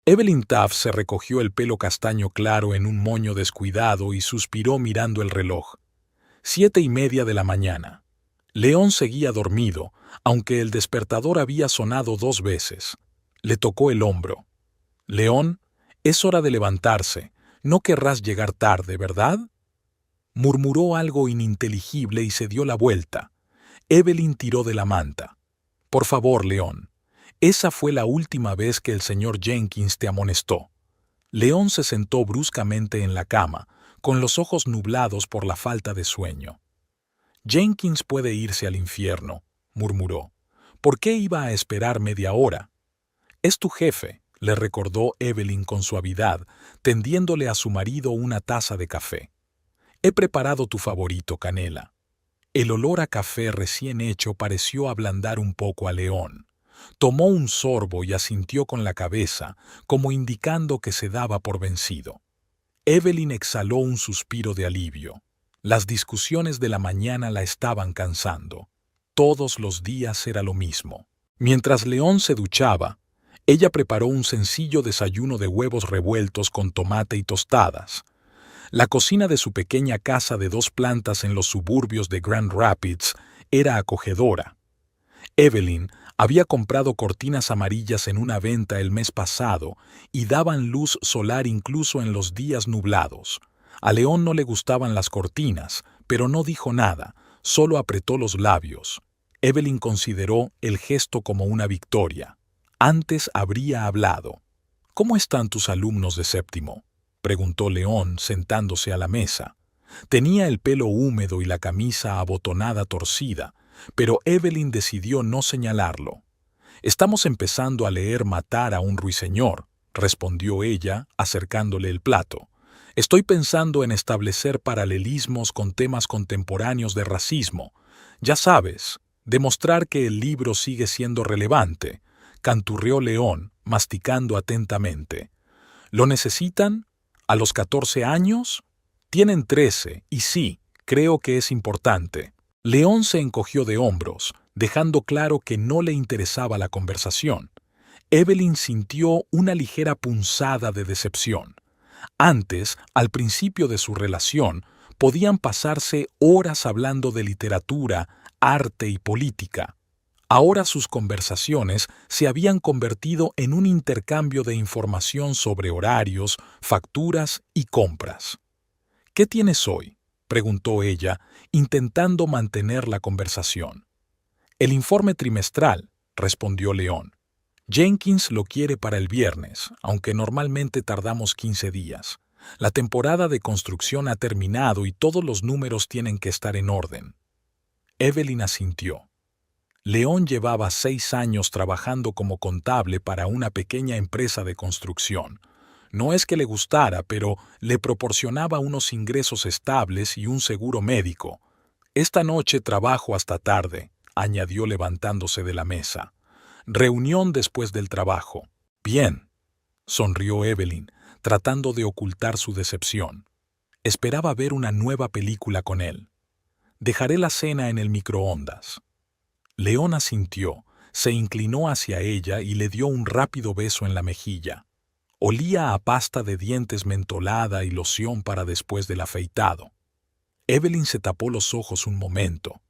Evelyn Taft se recogió el pelo castaño claro en un moño descuidado y suspiró mirando el reloj. 7:30 de la mañana. León seguía dormido, aunque el despertador había sonado 2 veces. Le tocó el hombro. «León, es hora de levantarse. No querrás llegar tarde, ¿verdad?». Murmuró algo ininteligible y se dio la vuelta. Evelyn tiró de la manta. «Por favor, León. Esa fue la última vez que el señor Jenkins te amonestó». León se sentó bruscamente en la cama, con los ojos nublados por la falta de sueño. «Jenkins puede irse al infierno», murmuró. «¿Por qué iba a esperar media hora?». «Es tu jefe», le recordó Evelyn con suavidad, tendiéndole a su marido una taza de café. «He preparado tu favorito, canela». El olor a café recién hecho pareció ablandar un poco a León. Tomó un sorbo y asintió con la cabeza, como indicando que se daba por vencido. Evelyn exhaló un suspiro de alivio. Las discusiones de la mañana la estaban cansando. Todos los días era lo mismo. Mientras León se duchaba, ella preparó un sencillo desayuno de huevos revueltos con tomate y tostadas. La cocina de su pequeña casa de 2 plantas en los suburbios de Grand Rapids era acogedora. Evelyn había comprado cortinas amarillas en una venta el mes pasado y daban luz solar incluso en los días nublados. A León no le gustaban las cortinas, pero no dijo nada, solo apretó los labios. Evelyn consideró el gesto como una victoria. Antes habría hablado. «¿Cómo están tus alumnos de séptimo?», preguntó León sentándose a la mesa. Tenía el pelo húmedo y la camisa abotonada torcida, pero Evelyn decidió no señalarlo. «Estamos empezando a leer Matar a un ruiseñor», respondió ella, acercándole el plato. «Estoy pensando en establecer paralelismos con temas contemporáneos de racismo. Ya sabes, demostrar que el libro sigue siendo relevante», canturreó León, masticando atentamente. «¿Lo necesitan? ¿A los 14 años? Tienen 13, y sí, creo que es importante». León se encogió de hombros, dejando claro que no le interesaba la conversación. Evelyn sintió una ligera punzada de decepción. Antes, al principio de su relación, podían pasarse horas hablando de literatura, arte y política. Ahora sus conversaciones se habían convertido en un intercambio de información sobre horarios, facturas y compras. «¿Qué tienes hoy?», preguntó ella, intentando mantener la conversación. «El informe trimestral», respondió León. «Jenkins lo quiere para el viernes, aunque normalmente tardamos 15 días. La temporada de construcción ha terminado y todos los números tienen que estar en orden». Evelyn asintió. León llevaba 6 años trabajando como contable para una pequeña empresa de construcción. No es que le gustara, pero le proporcionaba unos ingresos estables y un seguro médico. «Esta noche trabajo hasta tarde», añadió levantándose de la mesa. «Reunión después del trabajo». «Bien», sonrió Evelyn, tratando de ocultar su decepción. Esperaba ver una nueva película con él. «Dejaré la cena en el microondas». León asintió, se inclinó hacia ella y le dio un rápido beso en la mejilla. Olía a pasta de dientes mentolada y loción para después del afeitado. Evelyn se tapó los ojos un momento.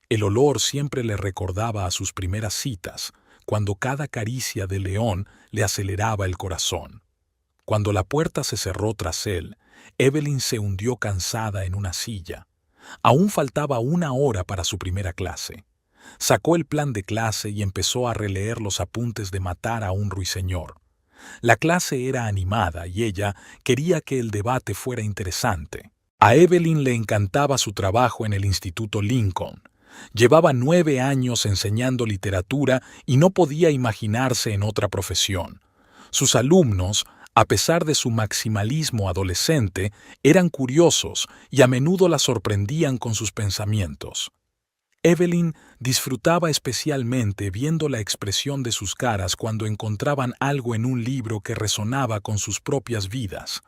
El olor siempre le recordaba a sus primeras citas, cuando cada caricia de León le aceleraba el corazón. Cuando la puerta se cerró tras él, Evelyn se hundió cansada en una silla. Aún faltaba 1 hora para su primera clase. Sacó el plan de clase y empezó a releer los apuntes de Matar a un ruiseñor. La clase era animada y ella quería que el debate fuera interesante. A Evelyn le encantaba su trabajo en el Instituto Lincoln. Llevaba 9 años enseñando literatura y no podía imaginarse en otra profesión. Sus alumnos, a pesar de su maximalismo adolescente, eran curiosos y a menudo la sorprendían con sus pensamientos. Evelyn disfrutaba especialmente viendo la expresión de sus caras cuando encontraban algo en un libro que resonaba con sus propias vidas.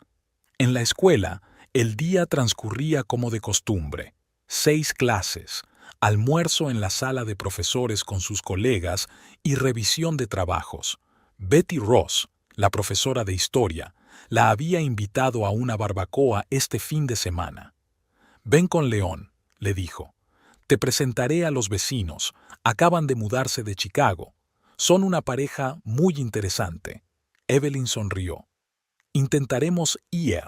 En la escuela, el día transcurría como de costumbre. 6 clases, almuerzo en la sala de profesores con sus colegas y revisión de trabajos. Betty Ross, la profesora de historia, la había invitado a una barbacoa este fin de semana. «Ven con León», le dijo. «Te presentaré a los vecinos. Acaban de mudarse de Chicago. Son una pareja muy interesante». Evelyn sonrió. «Intentaremos ir»,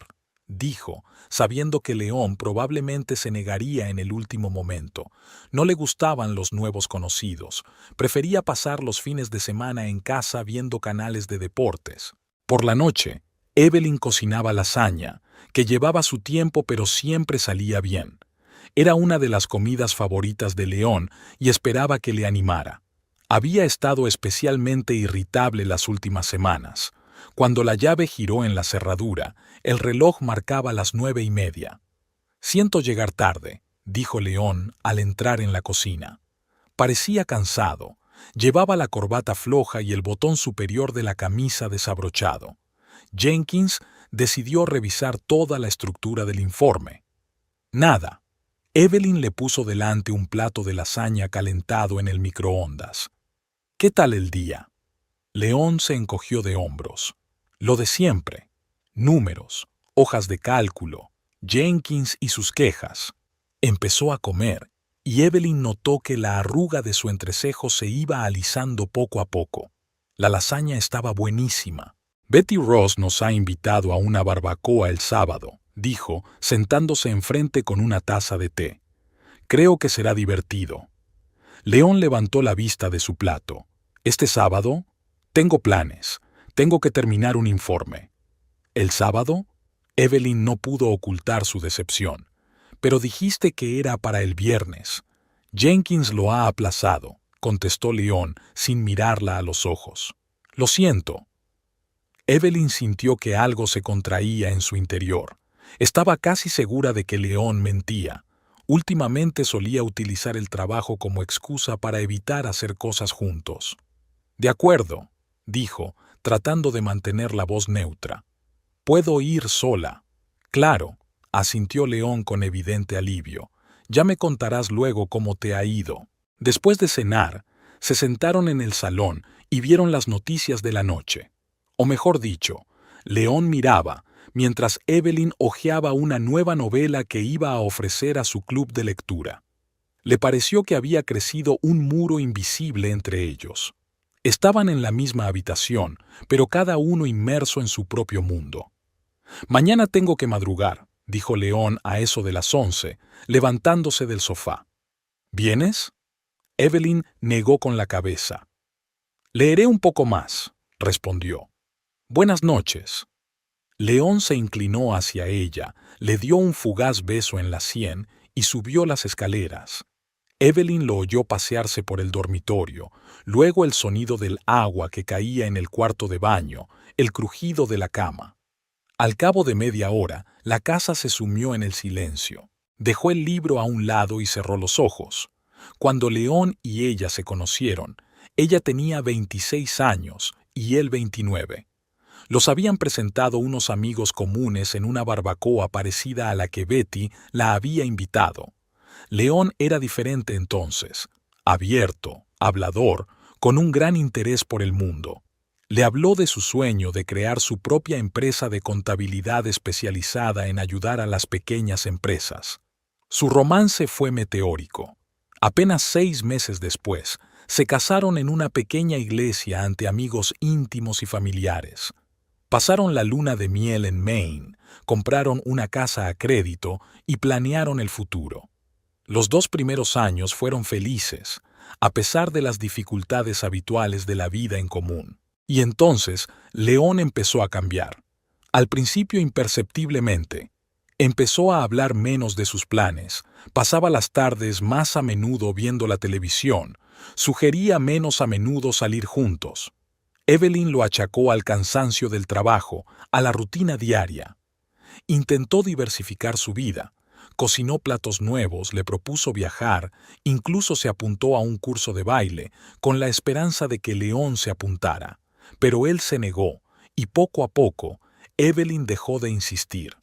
dijo, sabiendo que León probablemente se negaría en el último momento. No le gustaban los nuevos conocidos. Prefería pasar los fines de semana en casa viendo canales de deportes. Por la noche, Evelyn cocinaba lasaña, que llevaba su tiempo pero siempre salía bien. Era una de las comidas favoritas de León y esperaba que le animara. Había estado especialmente irritable las últimas semanas. Cuando la llave giró en la cerradura, el reloj marcaba las 9:30. «Siento llegar tarde», dijo León al entrar en la cocina. Parecía cansado. Llevaba la corbata floja y el botón superior de la camisa desabrochado. Jenkins decidió revisar toda la estructura del informe. Nada. Evelyn le puso delante un plato de lasaña calentado en el microondas. «¿Qué tal el día?» León se encogió de hombros. Lo de siempre. Números, hojas de cálculo, Jenkins y sus quejas. Empezó a comer, y Evelyn notó que la arruga de su entrecejo se iba alisando poco a poco. La lasaña estaba buenísima. «Betty Ross nos ha invitado a una barbacoa el sábado», dijo, sentándose enfrente con una taza de té. «Creo que será divertido». León levantó la vista de su plato. «¿Este sábado?» «Tengo planes. Tengo que terminar un informe». «¿El sábado?» Evelyn no pudo ocultar su decepción. «Pero dijiste que era para el viernes». «Jenkins lo ha aplazado», contestó León sin mirarla a los ojos. «Lo siento». Evelyn sintió que algo se contraía en su interior. Estaba casi segura de que León mentía. Últimamente solía utilizar el trabajo como excusa para evitar hacer cosas juntos. «De acuerdo», dijo, tratando de mantener la voz neutra. «Puedo ir sola». «Claro», asintió León con evidente alivio. «Ya me contarás luego cómo te ha ido». Después de cenar, se sentaron en el salón y vieron las noticias de la noche. O mejor dicho, León miraba, mientras Evelyn hojeaba una nueva novela que iba a ofrecer a su club de lectura. Le pareció que había crecido un muro invisible entre ellos. Estaban en la misma habitación, pero cada uno inmerso en su propio mundo. «Mañana tengo que madrugar», dijo León a eso de las 11, levantándose del sofá. «¿Vienes?» Evelyn negó con la cabeza. «Leeré un poco más», respondió. «Buenas noches». León se inclinó hacia ella, le dio un fugaz beso en la sien y subió las escaleras. Evelyn lo oyó pasearse por el dormitorio, luego el sonido del agua que caía en el cuarto de baño, el crujido de la cama. Al cabo de media hora, la casa se sumió en el silencio. Dejó el libro a un lado y cerró los ojos. Cuando León y ella se conocieron, ella tenía 26 años y él 29. Los habían presentado unos amigos comunes en una barbacoa parecida a la que Betty la había invitado. León era diferente entonces, abierto, hablador, con un gran interés por el mundo. Le habló de su sueño de crear su propia empresa de contabilidad especializada en ayudar a las pequeñas empresas. Su romance fue meteórico. Apenas 6 meses después, se casaron en una pequeña iglesia ante amigos íntimos y familiares. Pasaron la luna de miel en Maine, compraron una casa a crédito y planearon el futuro. Los 2 primeros años fueron felices, a pesar de las dificultades habituales de la vida en común. Y entonces, León empezó a cambiar. Al principio imperceptiblemente. Empezó a hablar menos de sus planes, pasaba las tardes más a menudo viendo la televisión, sugería menos a menudo salir juntos. Evelyn lo achacó al cansancio del trabajo, a la rutina diaria. Intentó diversificar su vida. Cocinó platos nuevos, le propuso viajar, incluso se apuntó a un curso de baile, con la esperanza de que León se apuntara. Pero él se negó, y poco a poco, Evelyn dejó de insistir.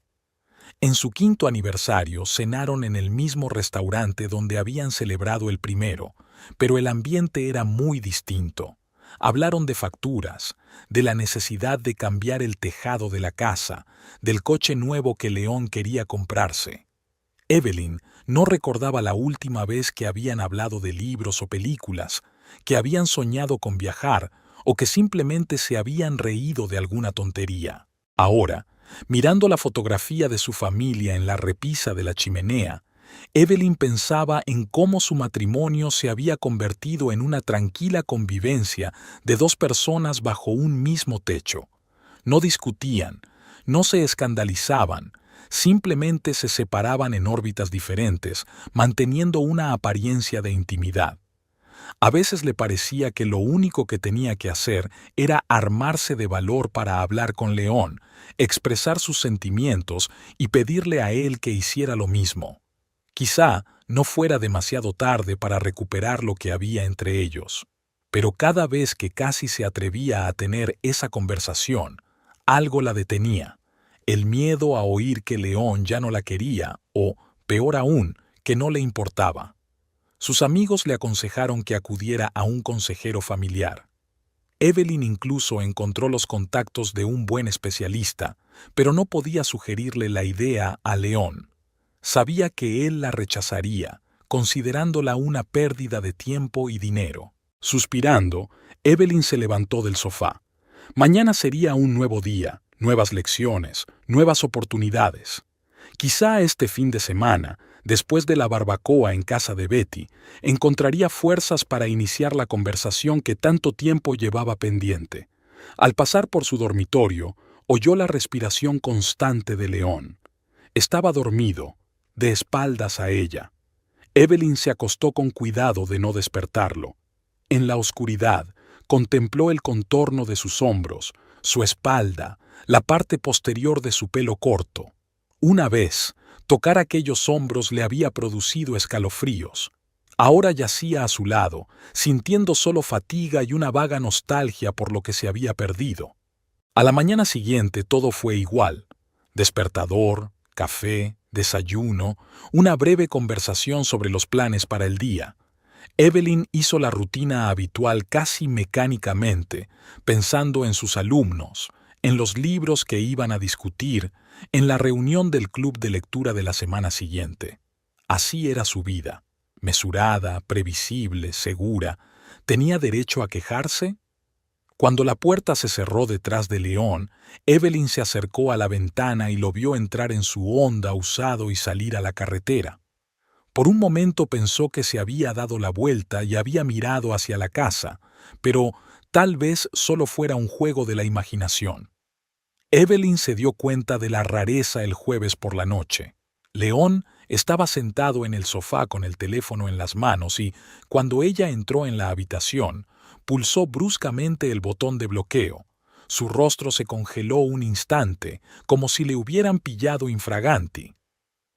En su 5º aniversario cenaron en el mismo restaurante donde habían celebrado el primero, pero el ambiente era muy distinto. Hablaron de facturas, de la necesidad de cambiar el tejado de la casa, del coche nuevo que León quería comprarse. Evelyn no recordaba la última vez que habían hablado de libros o películas, que habían soñado con viajar o que simplemente se habían reído de alguna tontería. Ahora, mirando la fotografía de su familia en la repisa de la chimenea, Evelyn pensaba en cómo su matrimonio se había convertido en una tranquila convivencia de dos personas bajo un mismo techo. No discutían, no se escandalizaban, simplemente se separaban en órbitas diferentes, manteniendo una apariencia de intimidad. A veces le parecía que lo único que tenía que hacer era armarse de valor para hablar con León, expresar sus sentimientos y pedirle a él que hiciera lo mismo. Quizá no fuera demasiado tarde para recuperar lo que había entre ellos, pero cada vez que casi se atrevía a tener esa conversación, algo la detenía. El miedo a oír que León ya no la quería o, peor aún, que no le importaba. Sus amigos le aconsejaron que acudiera a un consejero familiar. Evelyn incluso encontró los contactos de un buen especialista, pero no podía sugerirle la idea a León. Sabía que él la rechazaría, considerándola una pérdida de tiempo y dinero. Suspirando, Evelyn se levantó del sofá. Mañana sería un nuevo día, nuevas lecciones, nuevas oportunidades. Quizá este fin de semana, después de la barbacoa en casa de Betty, encontraría fuerzas para iniciar la conversación que tanto tiempo llevaba pendiente. Al pasar por su dormitorio, oyó la respiración constante de León. Estaba dormido, de espaldas a ella. Evelyn se acostó con cuidado de no despertarlo. En la oscuridad, contempló el contorno de sus hombros, su espalda, la parte posterior de su pelo corto. Una vez, tocar aquellos hombros le había producido escalofríos. Ahora yacía a su lado, sintiendo solo fatiga y una vaga nostalgia por lo que se había perdido. A la mañana siguiente todo fue igual. Despertador, café, desayuno, una breve conversación sobre los planes para el día. Evelyn hizo la rutina habitual casi mecánicamente, pensando en sus alumnos, en los libros que iban a discutir, en la reunión del club de lectura de la semana siguiente. Así era su vida, mesurada, previsible, segura. ¿Tenía derecho a quejarse? Cuando la puerta se cerró detrás de León, Evelyn se acercó a la ventana y lo vio entrar en su Honda usado y salir a la carretera. Por un momento pensó que se había dado la vuelta y había mirado hacia la casa, pero tal vez solo fuera un juego de la imaginación. Evelyn se dio cuenta de la rareza el jueves por la noche. León estaba sentado en el sofá con el teléfono en las manos y, cuando ella entró en la habitación, pulsó bruscamente el botón de bloqueo. Su rostro se congeló un instante, como si le hubieran pillado infraganti.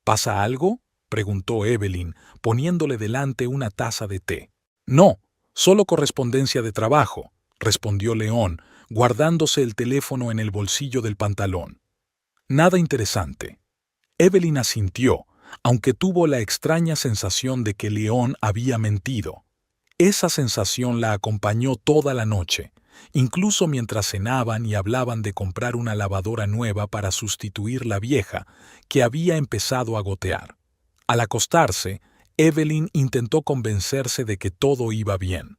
¿Pasa algo?, preguntó Evelyn, poniéndole delante una taza de té. No, solo correspondencia de trabajo, respondió León, guardándose el teléfono en el bolsillo del pantalón. Nada interesante. Evelyn asintió, aunque tuvo la extraña sensación de que León había mentido. Esa sensación la acompañó toda la noche, incluso mientras cenaban y hablaban de comprar una lavadora nueva para sustituir la vieja, que había empezado a gotear. Al acostarse, Evelyn intentó convencerse de que todo iba bien.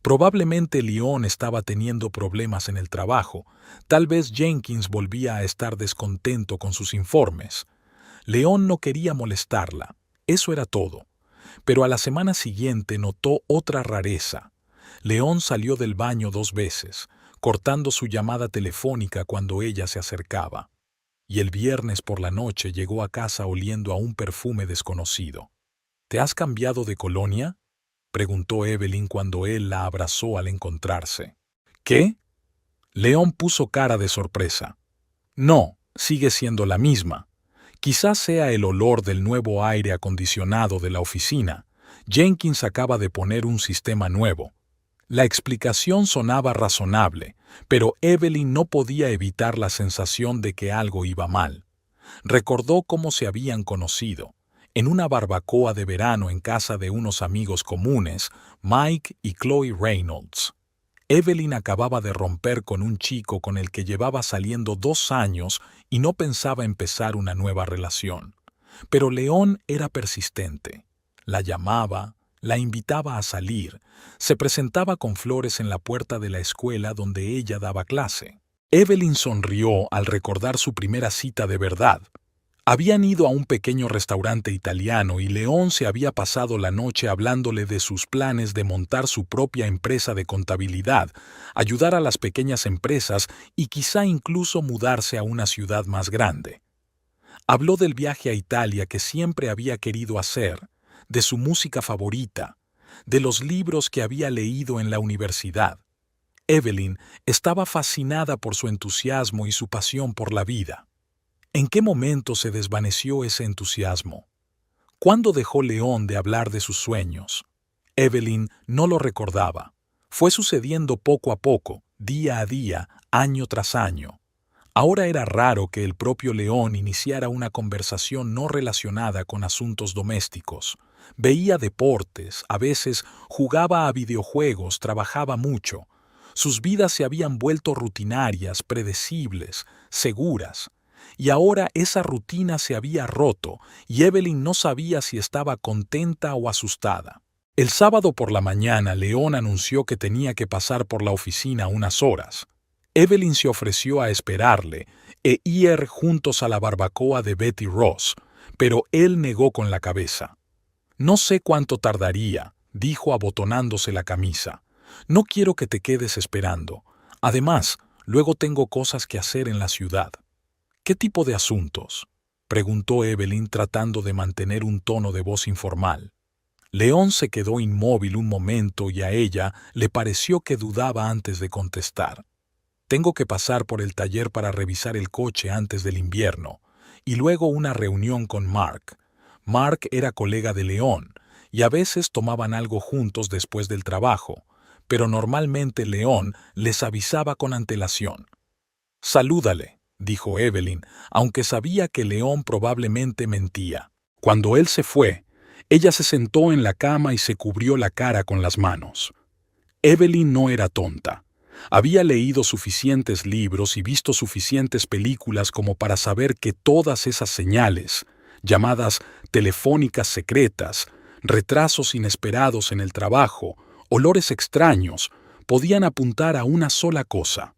Probablemente León estaba teniendo problemas en el trabajo, tal vez Jenkins volvía a estar descontento con sus informes. León no quería molestarla, eso era todo. Pero a la semana siguiente notó otra rareza. León salió del baño 2 veces, cortando su llamada telefónica cuando ella se acercaba. Y el viernes por la noche llegó a casa oliendo a un perfume desconocido. ¿Te has cambiado de colonia?, preguntó Evelyn cuando él la abrazó al encontrarse. ¿Qué? León puso cara de sorpresa. No, sigue siendo la misma. Quizás sea el olor del nuevo aire acondicionado de la oficina. Jenkins acaba de poner un sistema nuevo. La explicación sonaba razonable, pero Evelyn no podía evitar la sensación de que algo iba mal. Recordó cómo se habían conocido, en una barbacoa de verano en casa de unos amigos comunes, Mike y Chloe Reynolds. Evelyn acababa de romper con un chico con el que llevaba saliendo 2 años y no pensaba empezar una nueva relación. Pero León era persistente. La llamaba, la invitaba a salir, se presentaba con flores en la puerta de la escuela donde ella daba clase. Evelyn sonrió al recordar su primera cita de verdad. Habían ido a un pequeño restaurante italiano y León se había pasado la noche hablándole de sus planes de montar su propia empresa de contabilidad, ayudar a las pequeñas empresas y quizá incluso mudarse a una ciudad más grande. Habló del viaje a Italia que siempre había querido hacer, de su música favorita, de los libros que había leído en la universidad. Evelyn estaba fascinada por su entusiasmo y su pasión por la vida. ¿En qué momento se desvaneció ese entusiasmo? ¿Cuándo dejó León de hablar de sus sueños? Evelyn no lo recordaba. Fue sucediendo poco a poco, día a día, año tras año. Ahora era raro que el propio León iniciara una conversación no relacionada con asuntos domésticos. Veía deportes, a veces jugaba a videojuegos, trabajaba mucho. Sus vidas se habían vuelto rutinarias, predecibles, seguras. Y ahora esa rutina se había roto y Evelyn no sabía si estaba contenta o asustada. El sábado por la mañana, León anunció que tenía que pasar por la oficina unas horas. Evelyn se ofreció a esperarle e ir juntos a la barbacoa de Betty Ross, pero él negó con la cabeza. «No sé cuánto tardaría», dijo abotonándose la camisa. «No quiero que te quedes esperando. Además, luego tengo cosas que hacer en la ciudad». «¿Qué tipo de asuntos?», preguntó Evelyn tratando de mantener un tono de voz informal. León se quedó inmóvil un momento y a ella le pareció que dudaba antes de contestar. «Tengo que pasar por el taller para revisar el coche antes del invierno, y luego una reunión con Mark». Mark era colega de León, y a veces tomaban algo juntos después del trabajo, pero normalmente León les avisaba con antelación. «Salúdale», dijo Evelyn, aunque sabía que León probablemente mentía. Cuando él se fue, ella se sentó en la cama y se cubrió la cara con las manos. Evelyn no era tonta. Había leído suficientes libros y visto suficientes películas como para saber que todas esas señales, llamadas telefónicas secretas, retrasos inesperados en el trabajo, olores extraños, podían apuntar a una sola cosa.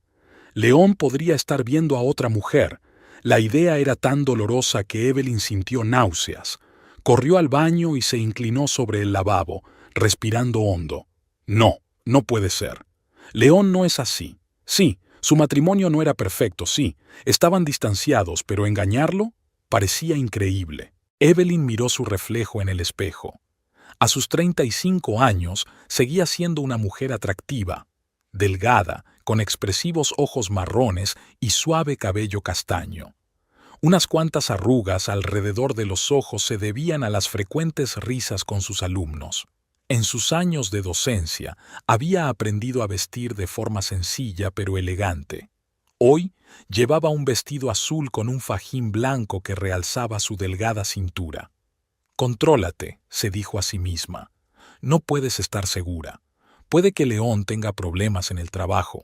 León podría estar viendo a otra mujer. La idea era tan dolorosa que Evelyn sintió náuseas. Corrió al baño y se inclinó sobre el lavabo, respirando hondo. No, no puede ser. León no es así. Sí, su matrimonio no era perfecto, sí. Estaban distanciados, pero engañarlo parecía increíble. Evelyn miró su reflejo en el espejo. A sus 35 años seguía siendo una mujer atractiva, delgada, con expresivos ojos marrones y suave cabello castaño. Unas cuantas arrugas alrededor de los ojos se debían a las frecuentes risas con sus alumnos. En sus años de docencia había aprendido a vestir de forma sencilla pero elegante. Hoy llevaba un vestido azul con un fajín blanco que realzaba su delgada cintura. «Contrólate», se dijo a sí misma. «No puedes estar segura. Puede que León tenga problemas en el trabajo.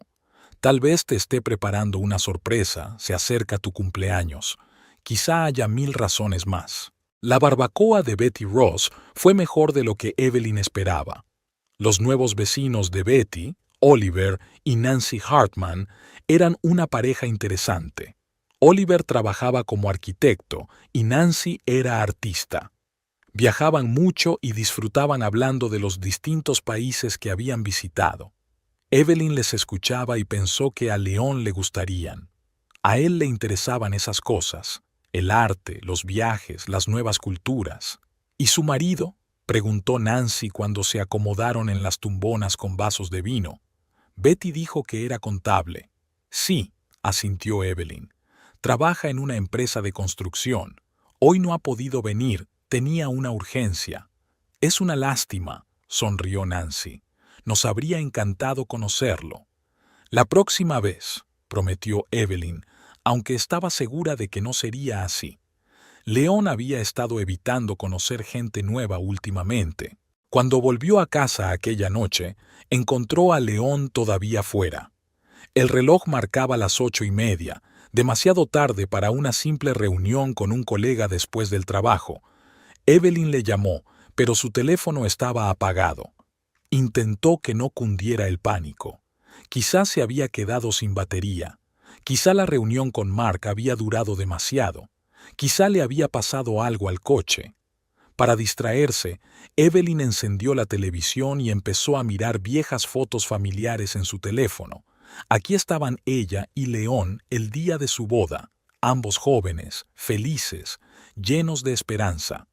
Tal vez te esté preparando una sorpresa, se acerca tu cumpleaños. Quizá haya 1000 razones más». La barbacoa de Betty Ross fue mejor de lo que Evelyn esperaba. Los nuevos vecinos de Betty, Oliver y Nancy Hartman, eran una pareja interesante. Oliver trabajaba como arquitecto y Nancy era artista. Viajaban mucho y disfrutaban hablando de los distintos países que habían visitado. Evelyn les escuchaba y pensó que a León le gustarían. A él le interesaban esas cosas. El arte, los viajes, las nuevas culturas. ¿Y su marido?, preguntó Nancy cuando se acomodaron en las tumbonas con vasos de vino. Betty dijo que era contable. «Sí», asintió Evelyn. «Trabaja en una empresa de construcción. Hoy no ha podido venir, tenía una urgencia». «Es una lástima», sonrió Nancy. «Nos habría encantado conocerlo». «La próxima vez», prometió Evelyn, aunque estaba segura de que no sería así. León había estado evitando conocer gente nueva últimamente. Cuando volvió a casa aquella noche, encontró a León todavía fuera. El reloj marcaba las 8:30, demasiado tarde para una simple reunión con un colega después del trabajo. Evelyn le llamó, pero su teléfono estaba apagado. Intentó que no cundiera el pánico. Quizá se había quedado sin batería. Quizá la reunión con Mark había durado demasiado. Quizá le había pasado algo al coche. Para distraerse, Evelyn encendió la televisión y empezó a mirar viejas fotos familiares en su teléfono. Aquí estaban ella y León el día de su boda, ambos jóvenes, felices, llenos de esperanza.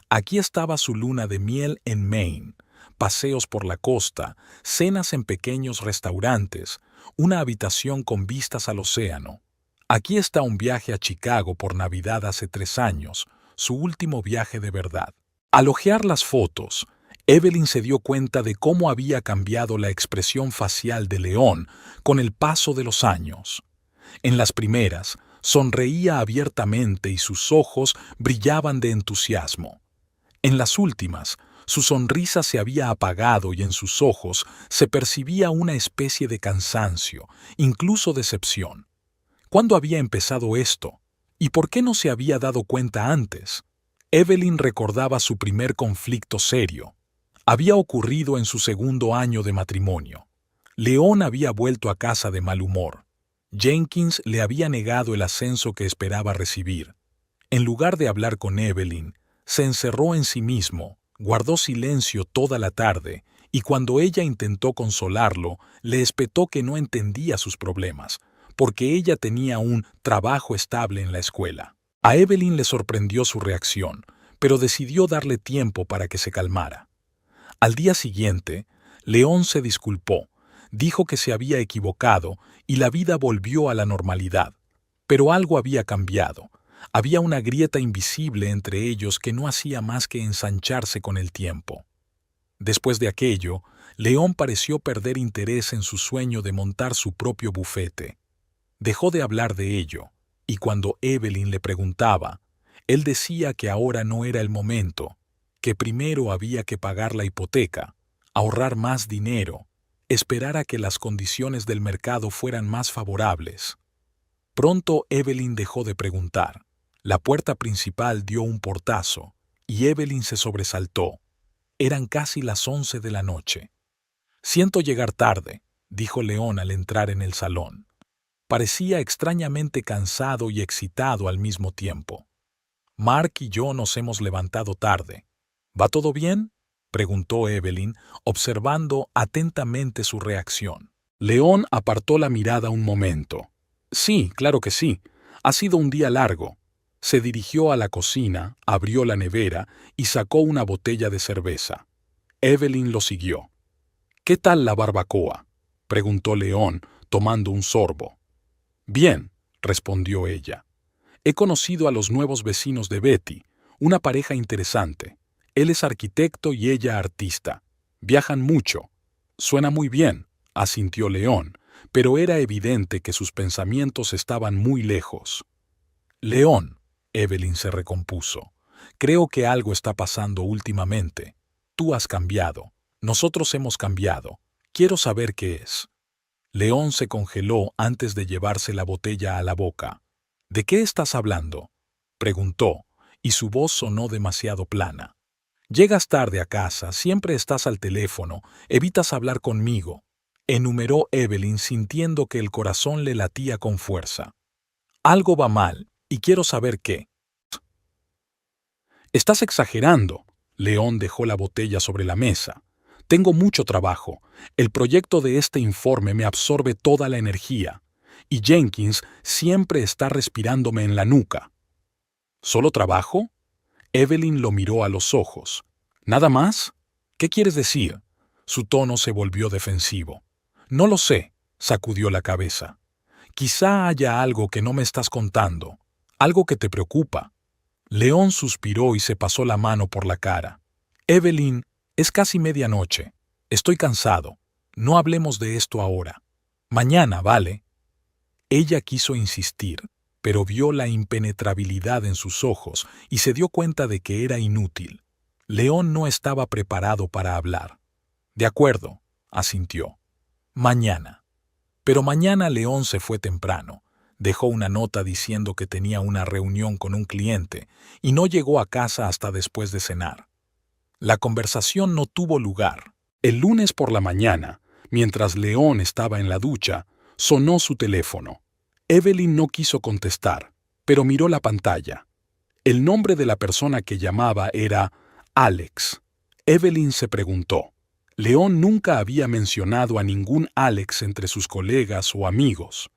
Aquí estaba su luna de miel en Maine, paseos por la costa, cenas en pequeños restaurantes, una habitación con vistas al océano. Aquí está un viaje a Chicago por Navidad hace 3 años, su último viaje de verdad. Al hojear las fotos, Evelyn se dio cuenta de cómo había cambiado la expresión facial de León con el paso de los años. En las primeras, sonreía abiertamente y sus ojos brillaban de entusiasmo. En las últimas, su sonrisa se había apagado y en sus ojos se percibía una especie de cansancio, incluso decepción. ¿Cuándo había empezado esto? ¿Y por qué no se había dado cuenta antes? Evelyn recordaba su primer conflicto serio. Había ocurrido en su segundo año de matrimonio. León había vuelto a casa de mal humor. Jenkins le había negado el ascenso que esperaba recibir. En lugar de hablar con Evelyn, se encerró en sí mismo, guardó silencio toda la tarde, y cuando ella intentó consolarlo, le espetó que no entendía sus problemas, porque ella tenía un trabajo estable en la escuela. A Evelyn le sorprendió su reacción, pero decidió darle tiempo para que se calmara. Al día siguiente, León se disculpó, dijo que se había equivocado y la vida volvió a la normalidad. Pero algo había cambiado. Había una grieta invisible entre ellos que no hacía más que ensancharse con el tiempo. Después de aquello, León pareció perder interés en su sueño de montar su propio bufete. Dejó de hablar de ello, y cuando Evelyn le preguntaba, él decía que ahora no era el momento, que primero había que pagar la hipoteca, ahorrar más dinero, esperar a que las condiciones del mercado fueran más favorables. Pronto Evelyn dejó de preguntar. La puerta principal dio un portazo, y Evelyn se sobresaltó. Eran casi las 11 de la noche. «Siento llegar tarde», dijo León al entrar en el salón. Parecía extrañamente cansado y excitado al mismo tiempo. «Mark y yo nos hemos levantado tarde. ¿Va todo bien?», preguntó Evelyn, observando atentamente su reacción. León apartó la mirada un momento. «Sí, claro que sí. Ha sido un día largo». Se dirigió a la cocina, abrió la nevera y sacó una botella de cerveza. Evelyn lo siguió. «¿Qué tal la barbacoa?», preguntó León, tomando un sorbo. «Bien», respondió ella. «He conocido a los nuevos vecinos de Betty, una pareja interesante. Él es arquitecto y ella artista. Viajan mucho». «Suena muy bien», asintió León, pero era evidente que sus pensamientos estaban muy lejos. «León», Evelyn se recompuso, «creo que algo está pasando últimamente. Tú has cambiado. Nosotros hemos cambiado. Quiero saber qué es». León se congeló antes de llevarse la botella a la boca. «¿De qué estás hablando?», preguntó, y su voz sonó demasiado plana. «Llegas tarde a casa, siempre estás al teléfono, evitas hablar conmigo», enumeró Evelyn sintiendo que el corazón le latía con fuerza. «Algo va mal, y quiero saber qué». «Estás exagerando». León dejó la botella sobre la mesa. «Tengo mucho trabajo. El proyecto de este informe me absorbe toda la energía. Y Jenkins siempre está respirándome en la nuca». «¿Solo trabajo?». Evelyn lo miró a los ojos. «¿Nada más? ¿Qué quieres decir?». Su tono se volvió defensivo. «No lo sé», sacudió la cabeza. «Quizá haya algo que no me estás contando, algo que te preocupa». León suspiró y se pasó la mano por la cara. «Evelyn, es casi medianoche. Estoy cansado. No hablemos de esto ahora. Mañana, ¿vale?». Ella quiso insistir, pero vio la impenetrabilidad en sus ojos y se dio cuenta de que era inútil. León no estaba preparado para hablar. De acuerdo, asintió. Mañana. Pero mañana León se fue temprano. Dejó una nota diciendo que tenía una reunión con un cliente y no llegó a casa hasta después de cenar. La conversación no tuvo lugar. El lunes por la mañana, mientras León estaba en la ducha, sonó su teléfono. Evelyn no quiso contestar, pero miró la pantalla. El nombre de la persona que llamaba era Alex. Evelyn se preguntó. León nunca había mencionado a ningún Alex entre sus colegas o amigos.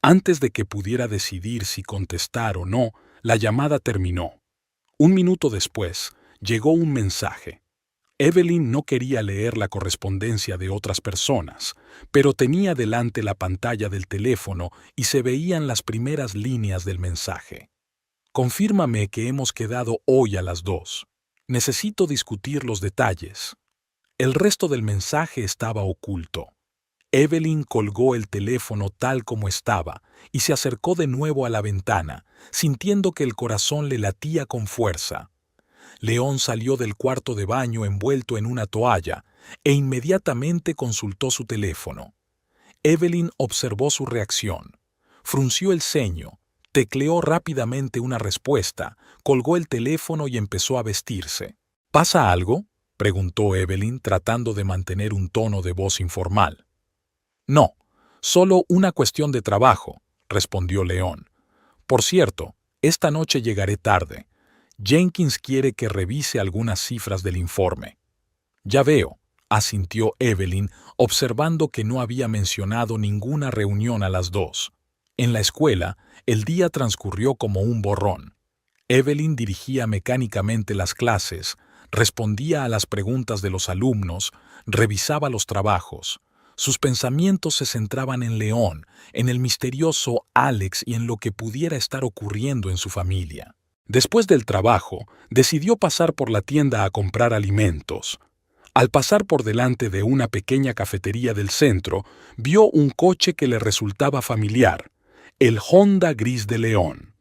Antes de que pudiera decidir si contestar o no, la llamada terminó. Un minuto después, llegó un mensaje. Evelyn no quería leer la correspondencia de otras personas, pero tenía delante la pantalla del teléfono y se veían las primeras líneas del mensaje. Confírmame que hemos quedado hoy a las 2. Necesito discutir los detalles. El resto del mensaje estaba oculto. Evelyn colgó el teléfono tal como estaba y se acercó de nuevo a la ventana, sintiendo que el corazón le latía con fuerza. León salió del cuarto de baño envuelto en una toalla e inmediatamente consultó su teléfono. Evelyn observó su reacción. Frunció el ceño, tecleó rápidamente una respuesta, colgó el teléfono y empezó a vestirse. ¿Pasa algo?, preguntó Evelyn tratando de mantener un tono de voz informal. No, solo una cuestión de trabajo, respondió León. Por cierto, esta noche llegaré tarde. Jenkins quiere que revise algunas cifras del informe. Ya veo, asintió Evelyn, observando que no había mencionado ninguna reunión a las 2. En la escuela, el día transcurrió como un borrón. Evelyn dirigía mecánicamente las clases, respondía a las preguntas de los alumnos, revisaba los trabajos. Sus pensamientos se centraban en León, en el misterioso Alex y en lo que pudiera estar ocurriendo en su familia. Después del trabajo, decidió pasar por la tienda a comprar alimentos. Al pasar por delante de una pequeña cafetería del centro, vio un coche que le resultaba familiar, el Honda gris de León.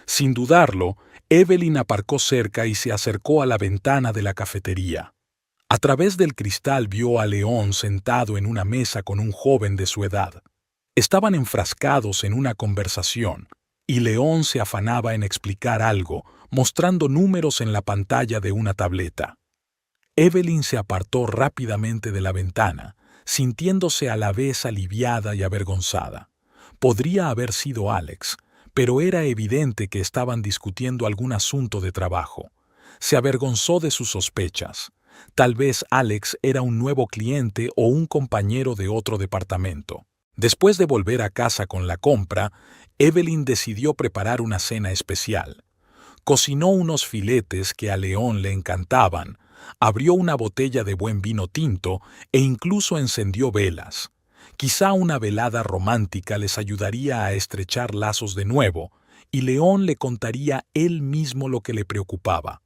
Sin dudarlo, Evelyn aparcó cerca y se acercó a la ventana de la cafetería. A través del cristal vio a León sentado en una mesa con un joven de su edad. Estaban enfrascados en una conversación, y León se afanaba en explicar algo, mostrando números en la pantalla de una tableta. Evelyn se apartó rápidamente de la ventana, sintiéndose a la vez aliviada y avergonzada. Podría haber sido Alex, pero era evidente que estaban discutiendo algún asunto de trabajo. Se avergonzó de sus sospechas. Tal vez Alex era un nuevo cliente o un compañero de otro departamento. Después de volver a casa con la compra, Evelyn decidió preparar una cena especial. Cocinó unos filetes que a León le encantaban, abrió una botella de buen vino tinto e incluso encendió velas. Quizá una velada romántica les ayudaría a estrechar lazos de nuevo, y León le contaría él mismo lo que le preocupaba.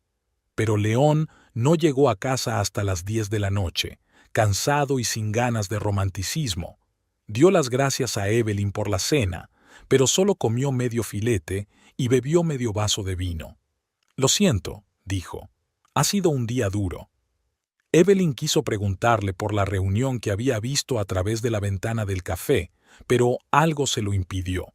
Pero León no llegó a casa hasta las 10 de la noche, cansado y sin ganas de romanticismo. Dio las gracias a Evelyn por la cena, pero solo comió medio filete y bebió medio vaso de vino. «Lo siento», dijo. «Ha sido un día duro». Evelyn quiso preguntarle por la reunión que había visto a través de la ventana del café, pero algo se lo impidió.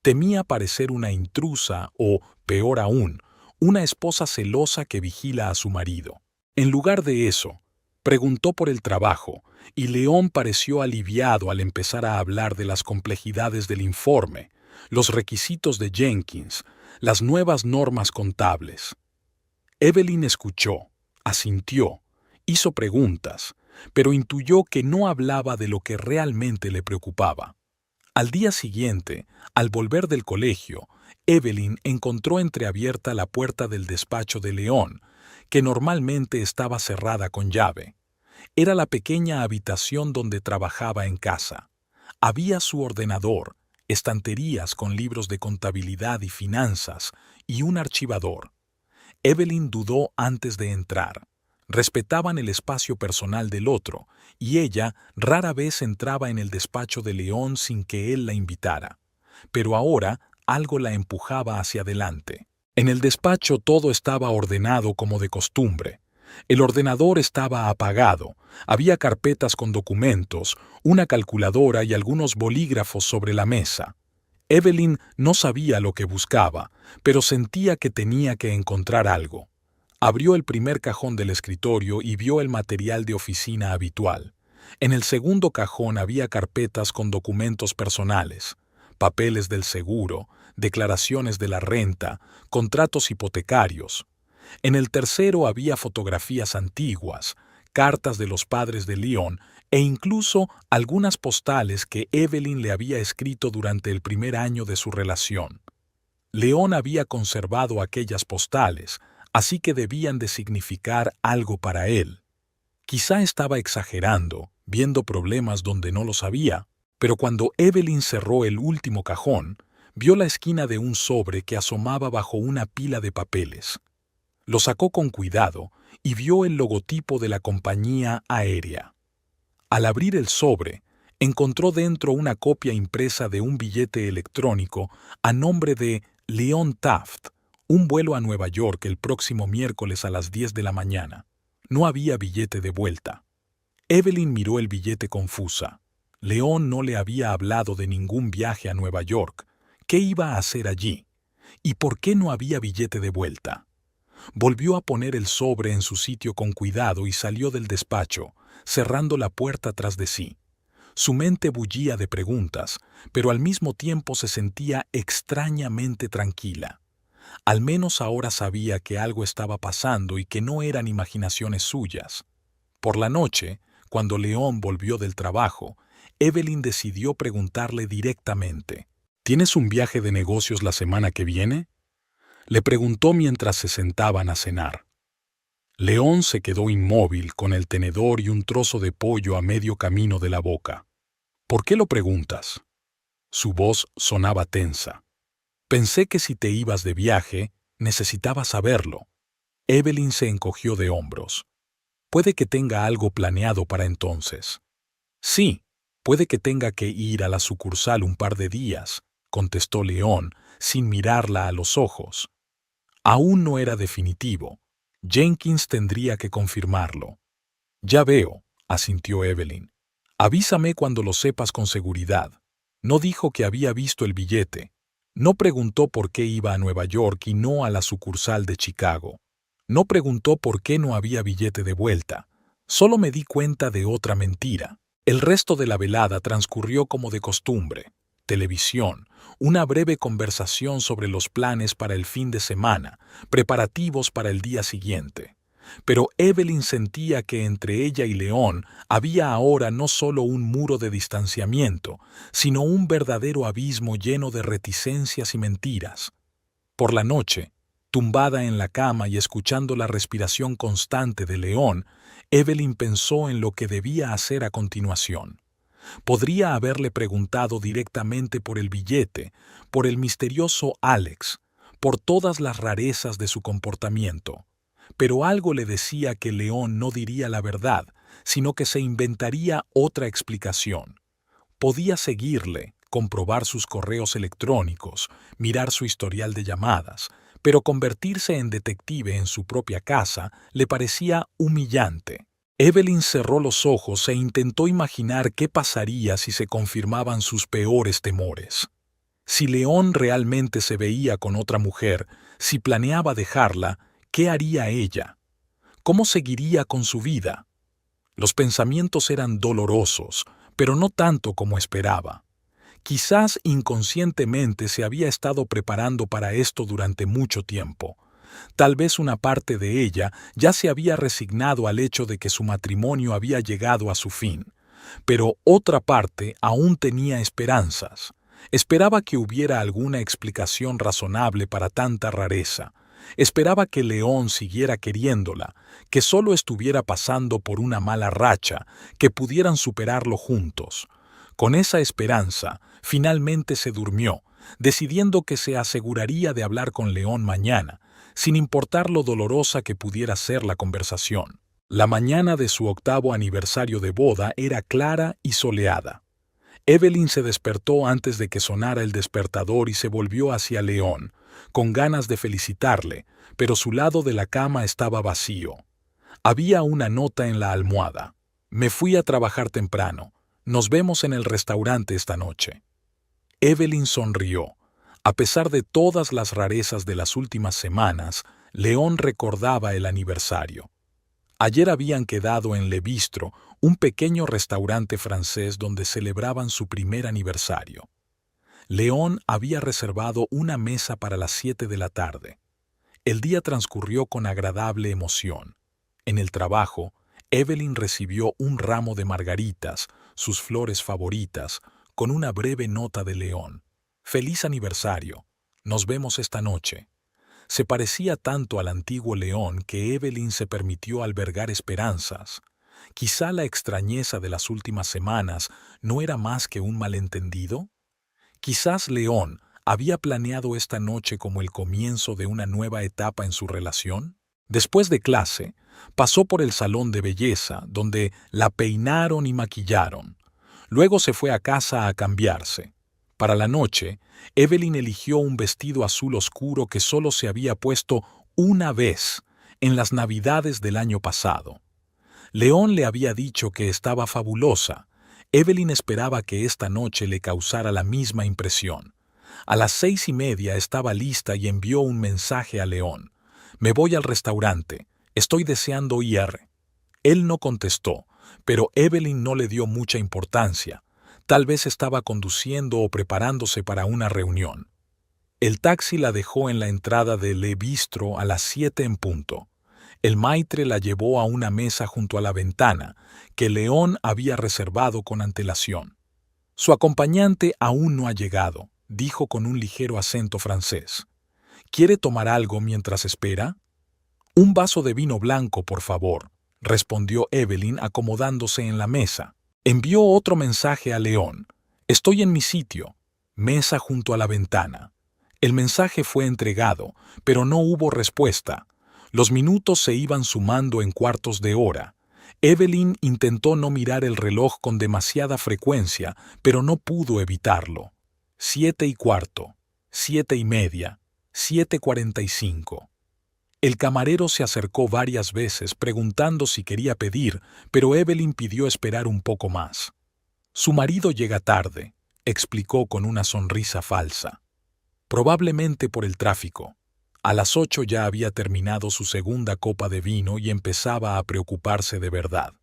Temía parecer una intrusa o, peor aún, una esposa celosa que vigila a su marido. En lugar de eso, preguntó por el trabajo, y León pareció aliviado al empezar a hablar de las complejidades del informe, los requisitos de Jenkins, las nuevas normas contables. Evelyn escuchó, asintió, hizo preguntas, pero intuyó que no hablaba de lo que realmente le preocupaba. Al día siguiente, al volver del colegio, Evelyn encontró entreabierta la puerta del despacho de León, que normalmente estaba cerrada con llave. Era la pequeña habitación donde trabajaba en casa. Había su ordenador, estanterías con libros de contabilidad y finanzas y un archivador. Evelyn dudó antes de entrar. Respetaban el espacio personal del otro, y ella rara vez entraba en el despacho de León sin que él la invitara. Pero ahora algo la empujaba hacia adelante. En el despacho todo estaba ordenado como de costumbre. El ordenador estaba apagado, había carpetas con documentos, una calculadora y algunos bolígrafos sobre la mesa. Evelyn no sabía lo que buscaba, pero sentía que tenía que encontrar algo. Abrió el primer cajón del escritorio y vio el material de oficina habitual. En el segundo cajón había carpetas con documentos personales, papeles del seguro, declaraciones de la renta, contratos hipotecarios. En el tercero había fotografías antiguas, cartas de los padres de Leon e incluso algunas postales que Evelyn le había escrito durante el primer año de su relación. Leon había conservado aquellas postales, así que debían de significar algo para él. Quizá estaba exagerando, viendo problemas donde no los había, pero cuando Evelyn cerró el último cajón, vio la esquina de un sobre que asomaba bajo una pila de papeles. Lo sacó con cuidado y vio el logotipo de la compañía aérea. Al abrir el sobre, encontró dentro una copia impresa de un billete electrónico a nombre de Leon Taft, un vuelo a Nueva York el próximo miércoles a las 10 de la mañana. No había billete de vuelta. Evelyn miró el billete confusa. Leon no le había hablado de ningún viaje a Nueva York. ¿Qué iba a hacer allí? ¿Y por qué no había billete de vuelta? Volvió a poner el sobre en su sitio con cuidado y salió del despacho, cerrando la puerta tras de sí. Su mente bullía de preguntas, pero al mismo tiempo se sentía extrañamente tranquila. Al menos ahora sabía que algo estaba pasando y que no eran imaginaciones suyas. Por la noche, cuando Leon volvió del trabajo, Evelyn decidió preguntarle directamente: ¿Tienes un viaje de negocios la semana que viene? Le preguntó mientras se sentaban a cenar. León se quedó inmóvil con el tenedor y un trozo de pollo a medio camino de la boca. ¿Por qué lo preguntas? Su voz sonaba tensa. Pensé que si te ibas de viaje, necesitabas saberlo. Evelyn se encogió de hombros. Puede que tenga algo planeado para entonces. Sí, puede que tenga que ir a la sucursal un par de días, contestó León, sin mirarla a los ojos. Aún no era definitivo. Jenkins tendría que confirmarlo. Ya veo, asintió Evelyn. Avísame cuando lo sepas con seguridad. No dijo que había visto el billete. No preguntó por qué iba a Nueva York y no a la sucursal de Chicago. No preguntó por qué no había billete de vuelta. Solo me di cuenta de otra mentira. El resto de la velada transcurrió como de costumbre. Televisión, una breve conversación sobre los planes para el fin de semana, preparativos para el día siguiente. Pero Evelyn sentía que entre ella y León había ahora no solo un muro de distanciamiento, sino un verdadero abismo lleno de reticencias y mentiras. Por la noche, tumbada en la cama y escuchando la respiración constante de León, Evelyn pensó en lo que debía hacer a continuación. Podría haberle preguntado directamente por el billete, por el misterioso Alex, por todas las rarezas de su comportamiento. Pero algo le decía que León no diría la verdad, sino que se inventaría otra explicación. Podía seguirle, comprobar sus correos electrónicos, mirar su historial de llamadas, pero convertirse en detective en su propia casa le parecía humillante. Evelyn cerró los ojos e intentó imaginar qué pasaría si se confirmaban sus peores temores. Si León realmente se veía con otra mujer, si planeaba dejarla, ¿qué haría ella? ¿Cómo seguiría con su vida? Los pensamientos eran dolorosos, pero no tanto como esperaba. Quizás inconscientemente se había estado preparando para esto durante mucho tiempo. Tal vez una parte de ella ya se había resignado al hecho de que su matrimonio había llegado a su fin, pero otra parte aún tenía esperanzas. Esperaba que hubiera alguna explicación razonable para tanta rareza. Esperaba que León siguiera queriéndola, que solo estuviera pasando por una mala racha, que pudieran superarlo juntos. Con esa esperanza, finalmente se durmió, decidiendo que se aseguraría de hablar con León mañana, sin importar lo dolorosa que pudiera ser la conversación. La mañana de su 8º aniversario de boda era clara y soleada. Evelyn se despertó antes de que sonara el despertador y se volvió hacia León, con ganas de felicitarle, pero su lado de la cama estaba vacío. Había una nota en la almohada. Me fui a trabajar temprano. Nos vemos en el restaurante esta noche. Evelyn sonrió. A pesar de todas las rarezas de las últimas semanas, León recordaba el aniversario. Ayer habían quedado en Le Bistro, un pequeño restaurante francés donde celebraban su primer aniversario. León había reservado una mesa para las 7 de la tarde. El día transcurrió con agradable emoción. En el trabajo, Evelyn recibió un ramo de margaritas, sus flores favoritas, con una breve nota de León. «Feliz aniversario. Nos vemos esta noche». Se parecía tanto al antiguo León que Evelyn se permitió albergar esperanzas. Quizá la extrañeza de las últimas semanas no era más que un malentendido. Quizás León había planeado esta noche como el comienzo de una nueva etapa en su relación. Después de clase, pasó por el salón de belleza, donde la peinaron y maquillaron. Luego se fue a casa a cambiarse. Para la noche, Evelyn eligió un vestido azul oscuro que solo se había puesto una vez, en las Navidades del año pasado. León le había dicho que estaba fabulosa. Evelyn esperaba que esta noche le causara la misma impresión. A las 6:30 estaba lista y envió un mensaje a León. «Me voy al restaurante. Estoy deseando ir». Él no contestó, pero Evelyn no le dio mucha importancia. Tal vez estaba conduciendo o preparándose para una reunión. El taxi la dejó en la entrada de Le Bistro a las 7 en punto. El maitre la llevó a una mesa junto a la ventana, que León había reservado con antelación. «Su acompañante aún no ha llegado», dijo con un ligero acento francés. «¿Quiere tomar algo mientras espera?» «Un vaso de vino blanco, por favor», respondió Evelyn acomodándose en la mesa. Envió otro mensaje a León. «Estoy en mi sitio. Mesa junto a la ventana». El mensaje fue entregado, pero no hubo respuesta. Los minutos se iban sumando en cuartos de hora. Evelyn intentó no mirar el reloj con demasiada frecuencia, pero no pudo evitarlo. 7:15, 7:30, 7:45. El camarero se acercó varias veces preguntando si quería pedir, pero Evelyn pidió esperar un poco más. «Su marido llega tarde», explicó con una sonrisa falsa. «Probablemente por el tráfico». A las 8 ya había terminado su segunda copa de vino y empezaba a preocuparse de verdad.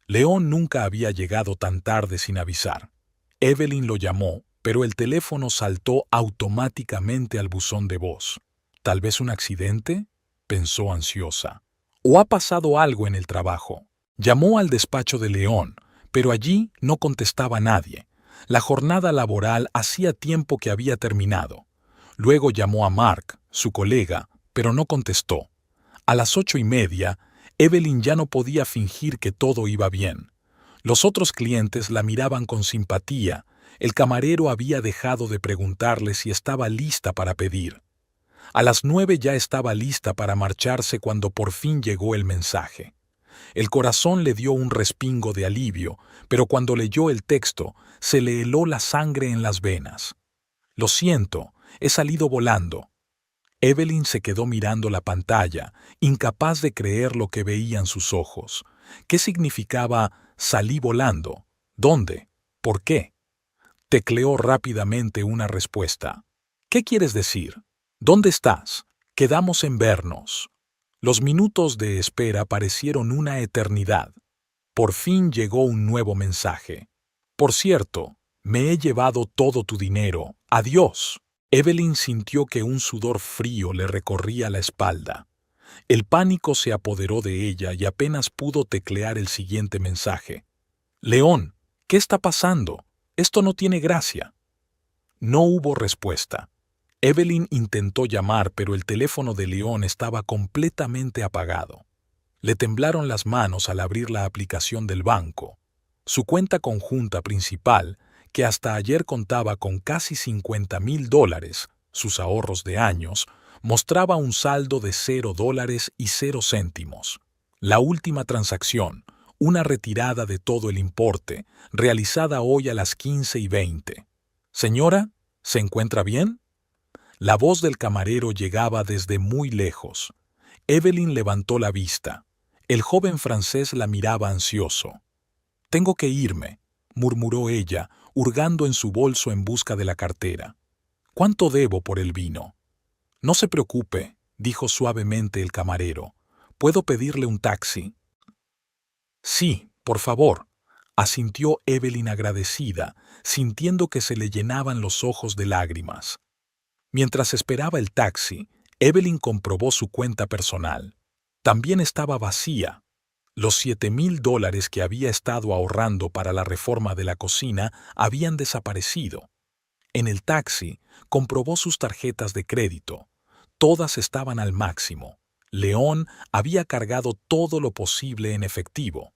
León nunca había llegado tan tarde sin avisar. Evelyn lo llamó, pero el teléfono saltó automáticamente al buzón de voz. «¿Tal vez un accidente?», pensó ansiosa. «¿O ha pasado algo en el trabajo?». Llamó al despacho de León, pero allí no contestaba nadie. La jornada laboral hacía tiempo que había terminado. Luego llamó a Mark, su colega, pero no contestó. A las 8:30, Evelyn ya no podía fingir que todo iba bien. Los otros clientes la miraban con simpatía. El camarero había dejado de preguntarle si estaba lista para pedir. A las 9 ya estaba lista para marcharse cuando por fin llegó el mensaje. El corazón le dio un respingo de alivio, pero cuando leyó el texto, se le heló la sangre en las venas. «Lo siento, he salido volando». Evelyn se quedó mirando la pantalla, incapaz de creer lo que veían sus ojos. ¿Qué significaba «salí volando»? ¿Dónde? ¿Por qué? Tecleó rápidamente una respuesta. «¿Qué quieres decir? ¿Dónde estás? Quedamos en vernos». Los minutos de espera parecieron una eternidad. Por fin llegó un nuevo mensaje. «Por cierto, me he llevado todo tu dinero. Adiós». Evelyn sintió que un sudor frío le recorría la espalda. El pánico se apoderó de ella y apenas pudo teclear el siguiente mensaje. «León, ¿qué está pasando? Esto no tiene gracia». No hubo respuesta. Evelyn intentó llamar, pero el teléfono de León estaba completamente apagado. Le temblaron las manos al abrir la aplicación del banco. Su cuenta conjunta principal, que hasta ayer contaba con casi $50,000, sus ahorros de años, mostraba un saldo de $0 y 0 céntimos. La última transacción, una retirada de todo el importe, realizada hoy a las 15:20. «Señora, ¿se encuentra bien?». La voz del camarero llegaba desde muy lejos. Evelyn levantó la vista. El joven francés la miraba ansioso. «Tengo que irme», murmuró ella, hurgando en su bolso en busca de la cartera. «¿Cuánto debo por el vino?» «No se preocupe», dijo suavemente el camarero. «¿Puedo pedirle un taxi?» «Sí, por favor», asintió Evelyn agradecida, sintiendo que se le llenaban los ojos de lágrimas. Mientras esperaba el taxi, Evelyn comprobó su cuenta personal. También estaba vacía. Los $7,000 que había estado ahorrando para la reforma de la cocina habían desaparecido. En el taxi, comprobó sus tarjetas de crédito. Todas estaban al máximo. León había cargado todo lo posible en efectivo.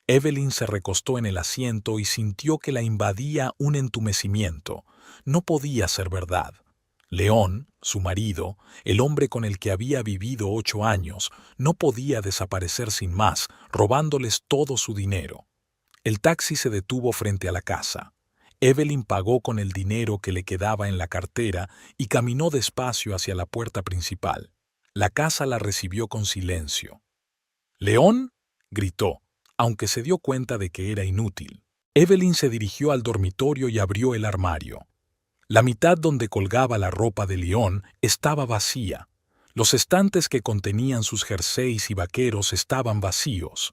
Evelyn se recostó en el asiento y sintió que la invadía un entumecimiento. No podía ser verdad. León, su marido, el hombre con el que había vivido 8 años, no podía desaparecer sin más, robándoles todo su dinero. El taxi se detuvo frente a la casa. Evelyn pagó con el dinero que le quedaba en la cartera y caminó despacio hacia la puerta principal. La casa la recibió con silencio. «¿León?», gritó, aunque se dio cuenta de que era inútil. Evelyn se dirigió al dormitorio y abrió el armario. La mitad donde colgaba la ropa de León estaba vacía. Los estantes que contenían sus jerseys y vaqueros estaban vacíos.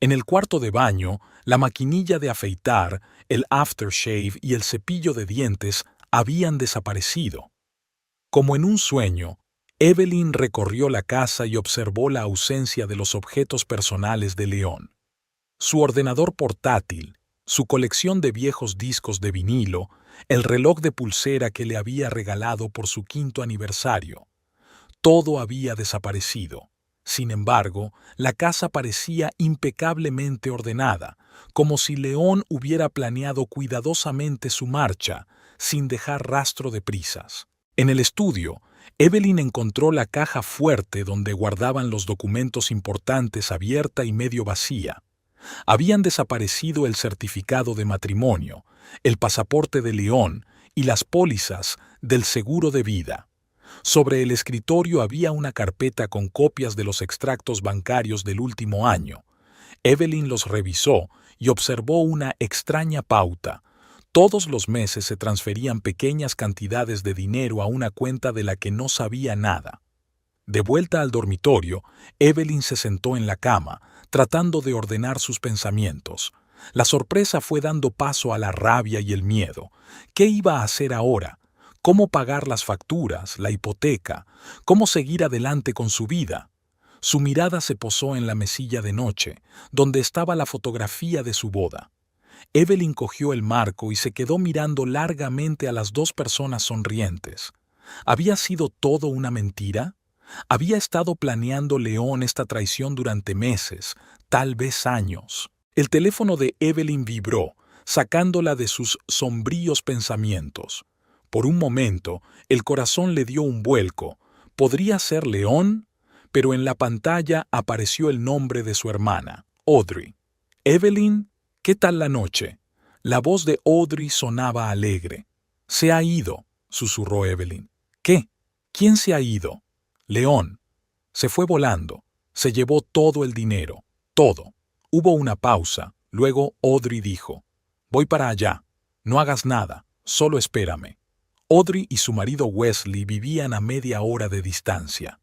En el cuarto de baño, la maquinilla de afeitar, el aftershave y el cepillo de dientes habían desaparecido. Como en un sueño, Evelyn recorrió la casa y observó la ausencia de los objetos personales de León. Su ordenador portátil, su colección de viejos discos de vinilo, el reloj de pulsera que le había regalado por su 5º aniversario. Todo había desaparecido. Sin embargo, la casa parecía impecablemente ordenada, como si León hubiera planeado cuidadosamente su marcha, sin dejar rastro de prisas. En el estudio, Evelyn encontró la caja fuerte donde guardaban los documentos importantes abierta y medio vacía. Habían desaparecido el certificado de matrimonio, el pasaporte de León y las pólizas del seguro de vida. Sobre el escritorio había una carpeta con copias de los extractos bancarios del último año. Evelyn los revisó y observó una extraña pauta. Todos los meses se transferían pequeñas cantidades de dinero a una cuenta de la que no sabía nada. De vuelta al dormitorio, Evelyn se sentó en la cama, tratando de ordenar sus pensamientos. La sorpresa fue dando paso a la rabia y el miedo. ¿Qué iba a hacer ahora? ¿Cómo pagar las facturas, la hipoteca? ¿Cómo seguir adelante con su vida? Su mirada se posó en la mesilla de noche, donde estaba la fotografía de su boda. Evelyn cogió el marco y se quedó mirando largamente a las 2 personas sonrientes. ¿Había sido todo una mentira? Había estado planeando León esta traición durante meses, tal vez años. El teléfono de Evelyn vibró, sacándola de sus sombríos pensamientos. Por un momento, el corazón le dio un vuelco. ¿Podría ser León? Pero en la pantalla apareció el nombre de su hermana, Audrey. «Evelyn, ¿qué tal la noche?». La voz de Audrey sonaba alegre. «Se ha ido», susurró Evelyn. «¿Qué? ¿Quién se ha ido?». «León. Se fue volando. Se llevó todo el dinero. Todo». Hubo una pausa. Luego Audrey dijo: «Voy para allá. No hagas nada. Solo espérame». Audrey y su marido Wesley vivían a media hora de distancia.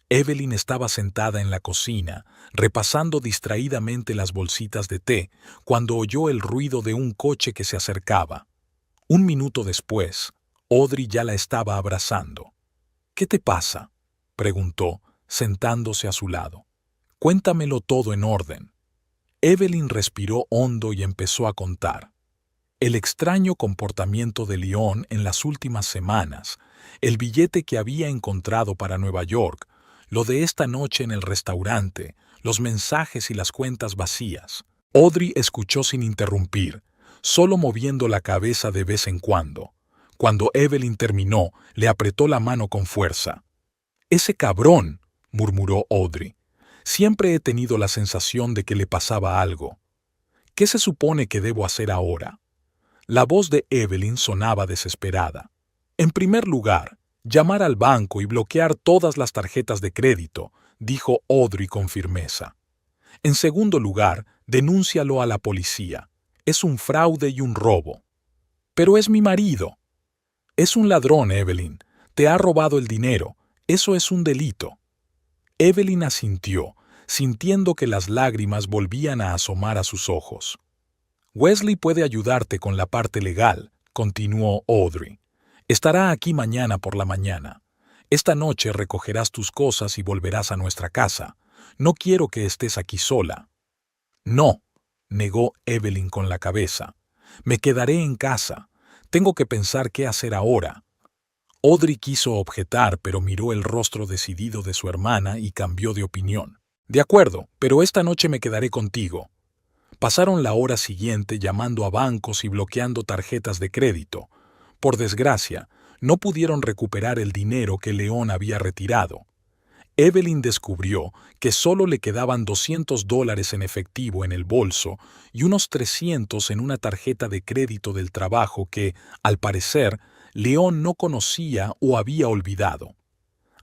Evelyn estaba sentada en la cocina, repasando distraídamente las bolsitas de té, cuando oyó el ruido de un coche que se acercaba. Un minuto después, Audrey ya la estaba abrazando. «¿Qué te pasa?», preguntó, sentándose a su lado. «Cuéntamelo todo en orden». Evelyn respiró hondo y empezó a contar. El extraño comportamiento de León en las últimas semanas, el billete que había encontrado para Nueva York, lo de esta noche en el restaurante, los mensajes y las cuentas vacías. Audrey escuchó sin interrumpir, solo moviendo la cabeza de vez en cuando. Cuando Evelyn terminó, le apretó la mano con fuerza. «Ese cabrón», murmuró Audrey. «Siempre he tenido la sensación de que le pasaba algo. ¿Qué se supone que debo hacer ahora?». La voz de Evelyn sonaba desesperada. «En primer lugar, llamar al banco y bloquear todas las tarjetas de crédito», dijo Audrey con firmeza. En segundo lugar, denúncialo a la policía. Es un fraude y un robo. Pero es mi marido. Es un ladrón, Evelyn. Te ha robado el dinero. Eso es un delito. Evelyn asintió, sintiendo que las lágrimas volvían a asomar a sus ojos. Wesley puede ayudarte con la parte legal, continuó Audrey. Estará aquí mañana por la mañana. Esta noche recogerás tus cosas y volverás a nuestra casa. No quiero que estés aquí sola. No, negó Evelyn con la cabeza. Me quedaré en casa. Tengo que pensar qué hacer ahora. Audrey quiso objetar, pero miró el rostro decidido de su hermana y cambió de opinión. De acuerdo, pero esta noche me quedaré contigo. Pasaron la hora siguiente llamando a bancos y bloqueando tarjetas de crédito. Por desgracia, no pudieron recuperar el dinero que León había retirado. Evelyn descubrió que solo le quedaban $200 en efectivo en el bolso y unos 300 en una tarjeta de crédito del trabajo que, al parecer, León no conocía o había olvidado.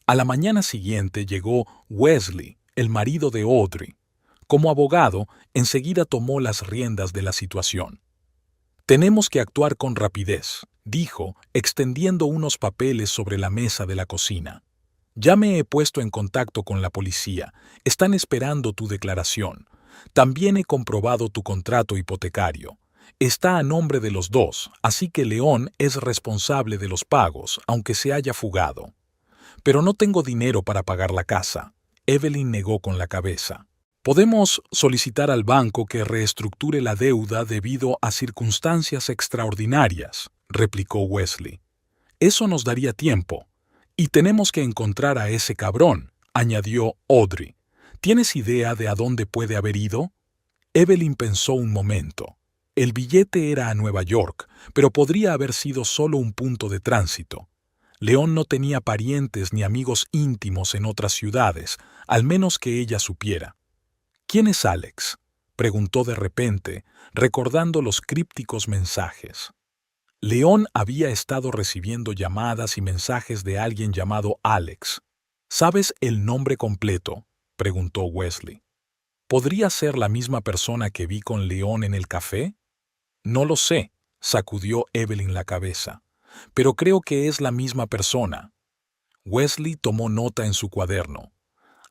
A la mañana siguiente llegó Wesley, el marido de Audrey. Como abogado, enseguida tomó las riendas de la situación. «Tenemos que actuar con rapidez», dijo, extendiendo unos papeles sobre la mesa de la cocina. «Ya me he puesto en contacto con la policía. Están esperando tu declaración. También he comprobado tu contrato hipotecario. Está a nombre de los dos, así que León es responsable de los pagos, aunque se haya fugado. Pero no tengo dinero para pagar la casa». Evelyn negó con la cabeza. «Podemos solicitar al banco que reestructure la deuda debido a circunstancias extraordinarias», replicó Wesley. «Eso nos daría tiempo. Y tenemos que encontrar a ese cabrón», añadió Audrey. «¿Tienes idea de a dónde puede haber ido?» Evelyn pensó un momento. El billete era a Nueva York, pero podría haber sido solo un punto de tránsito. León no tenía parientes ni amigos íntimos en otras ciudades, al menos que ella supiera. «¿Quién es Alex?», preguntó de repente, recordando los crípticos mensajes. León había estado recibiendo llamadas y mensajes de alguien llamado Alex. «¿Sabes el nombre completo?», preguntó Wesley. «¿Podría ser la misma persona que vi con León en el café?» «No lo sé», sacudió Evelyn la cabeza, «pero creo que es la misma persona». Wesley tomó nota en su cuaderno.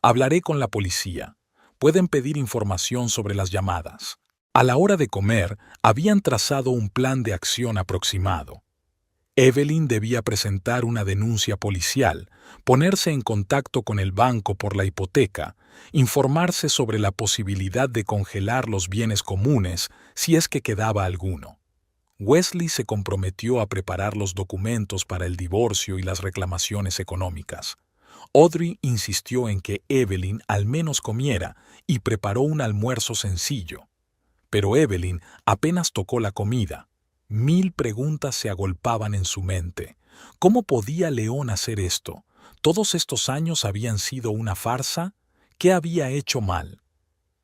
«Hablaré con la policía. Pueden pedir información sobre las llamadas». A la hora de comer, habían trazado un plan de acción aproximado. Evelyn debía presentar una denuncia policial, ponerse en contacto con el banco por la hipoteca, informarse sobre la posibilidad de congelar los bienes comunes si es que quedaba alguno. Wesley se comprometió a preparar los documentos para el divorcio y las reclamaciones económicas. Audrey insistió en que Evelyn al menos comiera y preparó un almuerzo sencillo. Pero Evelyn apenas tocó la comida. 1000 preguntas se agolpaban en su mente. ¿Cómo podía León hacer esto? ¿Todos estos años habían sido una farsa? ¿Qué había hecho mal?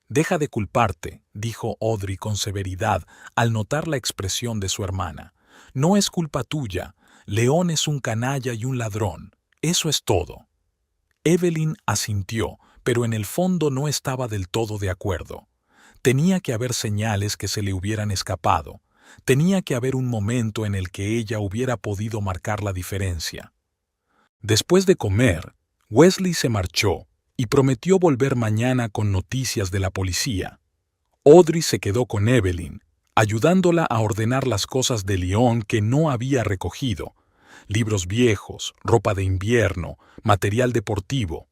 «Deja de culparte», dijo Audrey con severidad al notar la expresión de su hermana. «No es culpa tuya. León es un canalla y un ladrón. Eso es todo». Evelyn asintió, pero en el fondo no estaba del todo de acuerdo. Tenía que haber señales que se le hubieran escapado. Tenía que haber un momento en el que ella hubiera podido marcar la diferencia. Después de comer, Wesley se marchó y prometió volver mañana con noticias de la policía. Audrey se quedó con Evelyn, ayudándola a ordenar las cosas de León que no había recogido: libros viejos, ropa de invierno, material deportivo.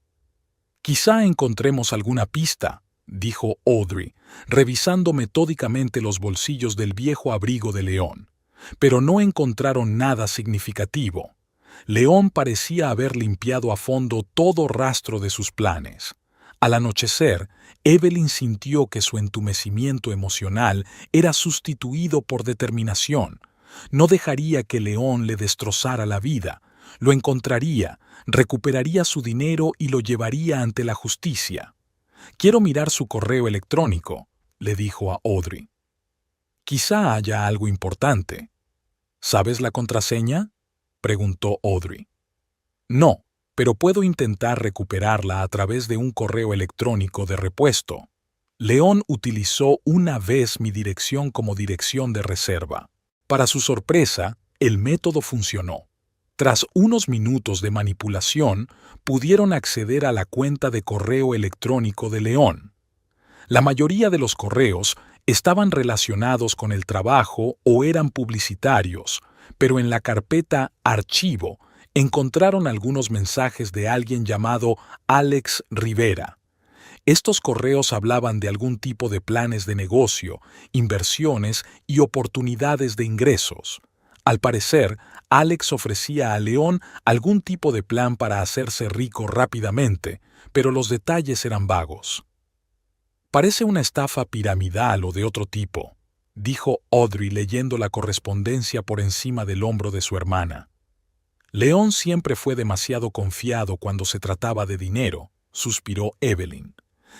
«Quizá encontremos alguna pista», dijo Audrey, revisando metódicamente los bolsillos del viejo abrigo de León. Pero no encontraron nada significativo. León parecía haber limpiado a fondo todo rastro de sus planes. Al anochecer, Evelyn sintió que su entumecimiento emocional era sustituido por determinación. No dejaría que León le destrozara la vida. Lo encontraría, recuperaría su dinero y lo llevaría ante la justicia. «Quiero mirar su correo electrónico», le dijo a Audrey. «Quizá haya algo importante». «¿Sabes la contraseña?», preguntó Audrey. «No, pero puedo intentar recuperarla a través de un correo electrónico de repuesto». León utilizó una vez mi dirección como dirección de reserva. Para su sorpresa, el método funcionó. Tras unos minutos de manipulación, pudieron acceder a la cuenta de correo electrónico de León. La mayoría de los correos estaban relacionados con el trabajo o eran publicitarios, pero en la carpeta Archivo encontraron algunos mensajes de alguien llamado Alex Rivera. Estos correos hablaban de algún tipo de planes de negocio, inversiones y oportunidades de ingresos. Al parecer, Alex ofrecía a León algún tipo de plan para hacerse rico rápidamente, pero los detalles eran vagos. «Parece una estafa piramidal o de otro tipo», dijo Audrey leyendo la correspondencia por encima del hombro de su hermana. «León siempre fue demasiado confiado cuando se trataba de dinero», suspiró Evelyn.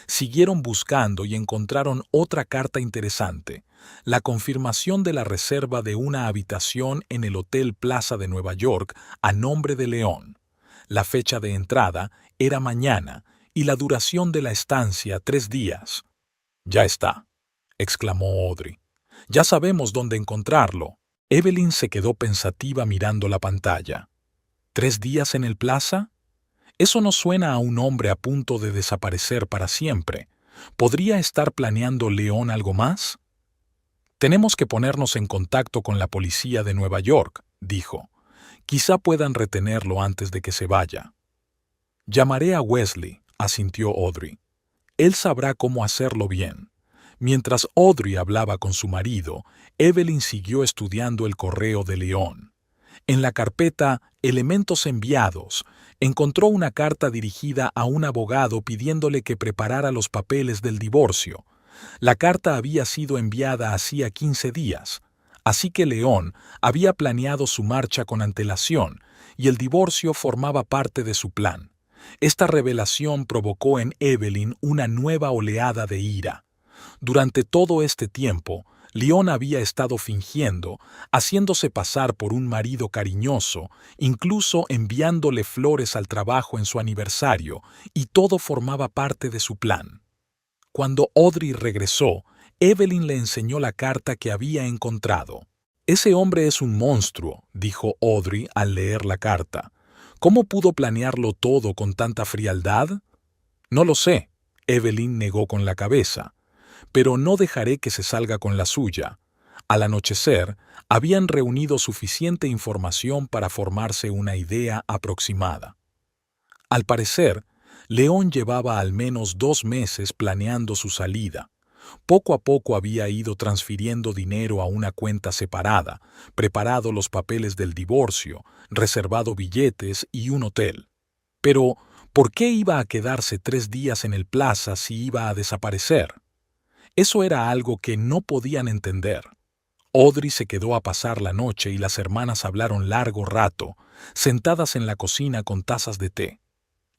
Siguieron buscando y encontraron otra carta interesante, la confirmación de la reserva de una habitación en el Hotel Plaza de Nueva York a nombre de León. La fecha de entrada era mañana y la duración de la estancia 3 días. «Ya está», exclamó Audrey. «Ya sabemos dónde encontrarlo». Evelyn se quedó pensativa mirando la pantalla. ¿3 días en el Plaza? Eso no suena a un hombre a punto de desaparecer para siempre. ¿Podría estar planeando León algo más? «Tenemos que ponernos en contacto con la policía de Nueva York», dijo. «Quizá puedan retenerlo antes de que se vaya». «Llamaré a Wesley», asintió Audrey. «Él sabrá cómo hacerlo bien». Mientras Audrey hablaba con su marido, Evelyn siguió estudiando el correo de León. En la carpeta Elementos enviados, encontró una carta dirigida a un abogado pidiéndole que preparara los papeles del divorcio. La carta había sido enviada hacía 15 días, así que León había planeado su marcha con antelación y el divorcio formaba parte de su plan. Esta revelación provocó en Evelyn una nueva oleada de ira. Durante todo este tiempo, León había estado fingiendo, haciéndose pasar por un marido cariñoso, incluso enviándole flores al trabajo en su aniversario, y todo formaba parte de su plan. Cuando Audrey regresó, Evelyn le enseñó la carta que había encontrado. «Ese hombre es un monstruo», dijo Audrey al leer la carta. «¿Cómo pudo planearlo todo con tanta frialdad?» «No lo sé», Evelyn negó con la cabeza. «Pero no dejaré que se salga con la suya». Al anochecer, habían reunido suficiente información para formarse una idea aproximada. Al parecer, León llevaba al menos 2 meses planeando su salida. Poco a poco había ido transfiriendo dinero a una cuenta separada, preparado los papeles del divorcio, reservado billetes y un hotel. Pero, ¿por qué iba a quedarse 3 días en el Plaza si iba a desaparecer? Eso era algo que no podían entender. Audrey se quedó a pasar la noche y las hermanas hablaron largo rato, sentadas en la cocina con tazas de té.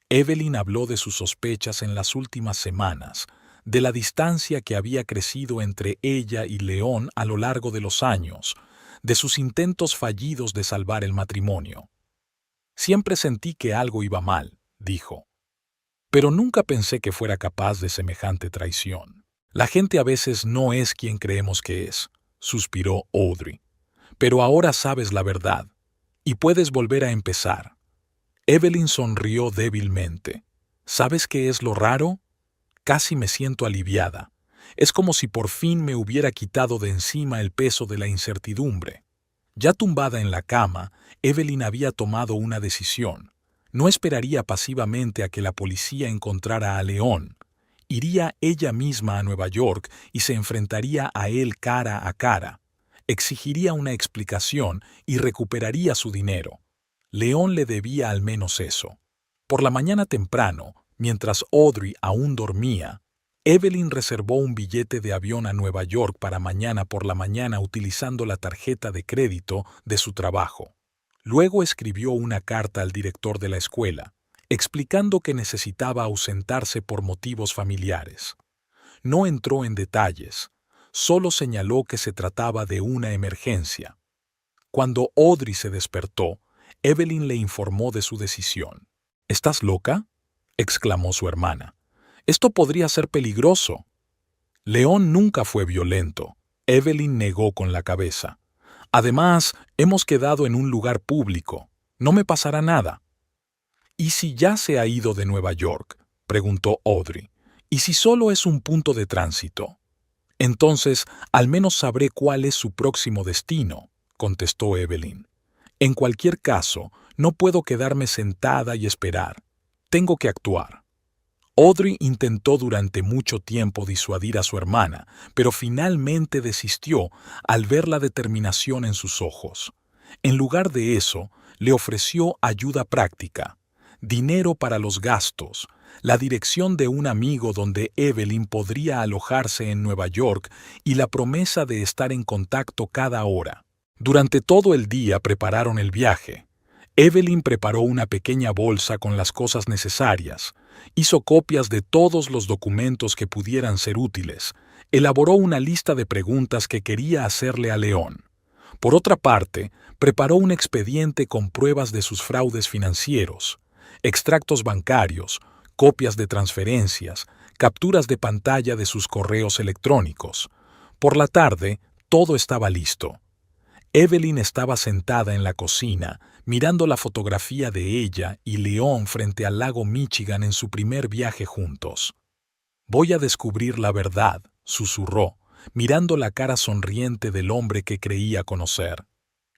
Evelyn habló de sus sospechas en las últimas semanas, de la distancia que había crecido entre ella y León a lo largo de los años, de sus intentos fallidos de salvar el matrimonio. «Siempre sentí que algo iba mal», dijo. «Pero nunca pensé que fuera capaz de semejante traición. La gente a veces no es quien creemos que es», suspiró Audrey. «Pero ahora sabes la verdad, y puedes volver a empezar». Evelyn sonrió débilmente. «¿Sabes qué es lo raro? Casi me siento aliviada. Es como si por fin me hubiera quitado de encima el peso de la incertidumbre». Ya tumbada en la cama, Evelyn había tomado una decisión. No esperaría pasivamente a que la policía encontrara a León. Iría ella misma a Nueva York y se enfrentaría a él cara a cara. Exigiría una explicación y recuperaría su dinero. León le debía al menos eso. Por la mañana temprano, mientras Audrey aún dormía, Evelyn reservó un billete de avión a Nueva York para mañana por la mañana utilizando la tarjeta de crédito de su trabajo. Luego escribió una carta al director de la escuela, explicando que necesitaba ausentarse por motivos familiares. No entró en detalles, solo señaló que se trataba de una emergencia. Cuando Audrey se despertó, Evelyn le informó de su decisión. «¿Estás loca?», exclamó su hermana. «Esto podría ser peligroso». León nunca fue violento. Evelyn negó con la cabeza. Además, hemos quedado en un lugar público. No me pasará nada. ¿Y si ya se ha ido de Nueva York?, preguntó Audrey. ¿Y si solo es un punto de tránsito? Entonces, al menos sabré cuál es su próximo destino, contestó Evelyn. En cualquier caso, no puedo quedarme sentada y esperar. Tengo que actuar. Audrey intentó durante mucho tiempo disuadir a su hermana, pero finalmente desistió al ver la determinación en sus ojos. En lugar de eso, le ofreció ayuda práctica, dinero para los gastos, la dirección de un amigo donde Evelyn podría alojarse en Nueva York y la promesa de estar en contacto cada hora. Durante todo el día prepararon el viaje. Evelyn preparó una pequeña bolsa con las cosas necesarias, hizo copias de todos los documentos que pudieran ser útiles, elaboró una lista de preguntas que quería hacerle a León. Por otra parte, preparó un expediente con pruebas de sus fraudes financieros, extractos bancarios, copias de transferencias, capturas de pantalla de sus correos electrónicos. Por la tarde, todo estaba listo. Evelyn estaba sentada en la cocina, mirando la fotografía de ella y León frente al lago Michigan en su primer viaje juntos. «Voy a descubrir la verdad», susurró, mirando la cara sonriente del hombre que creía conocer.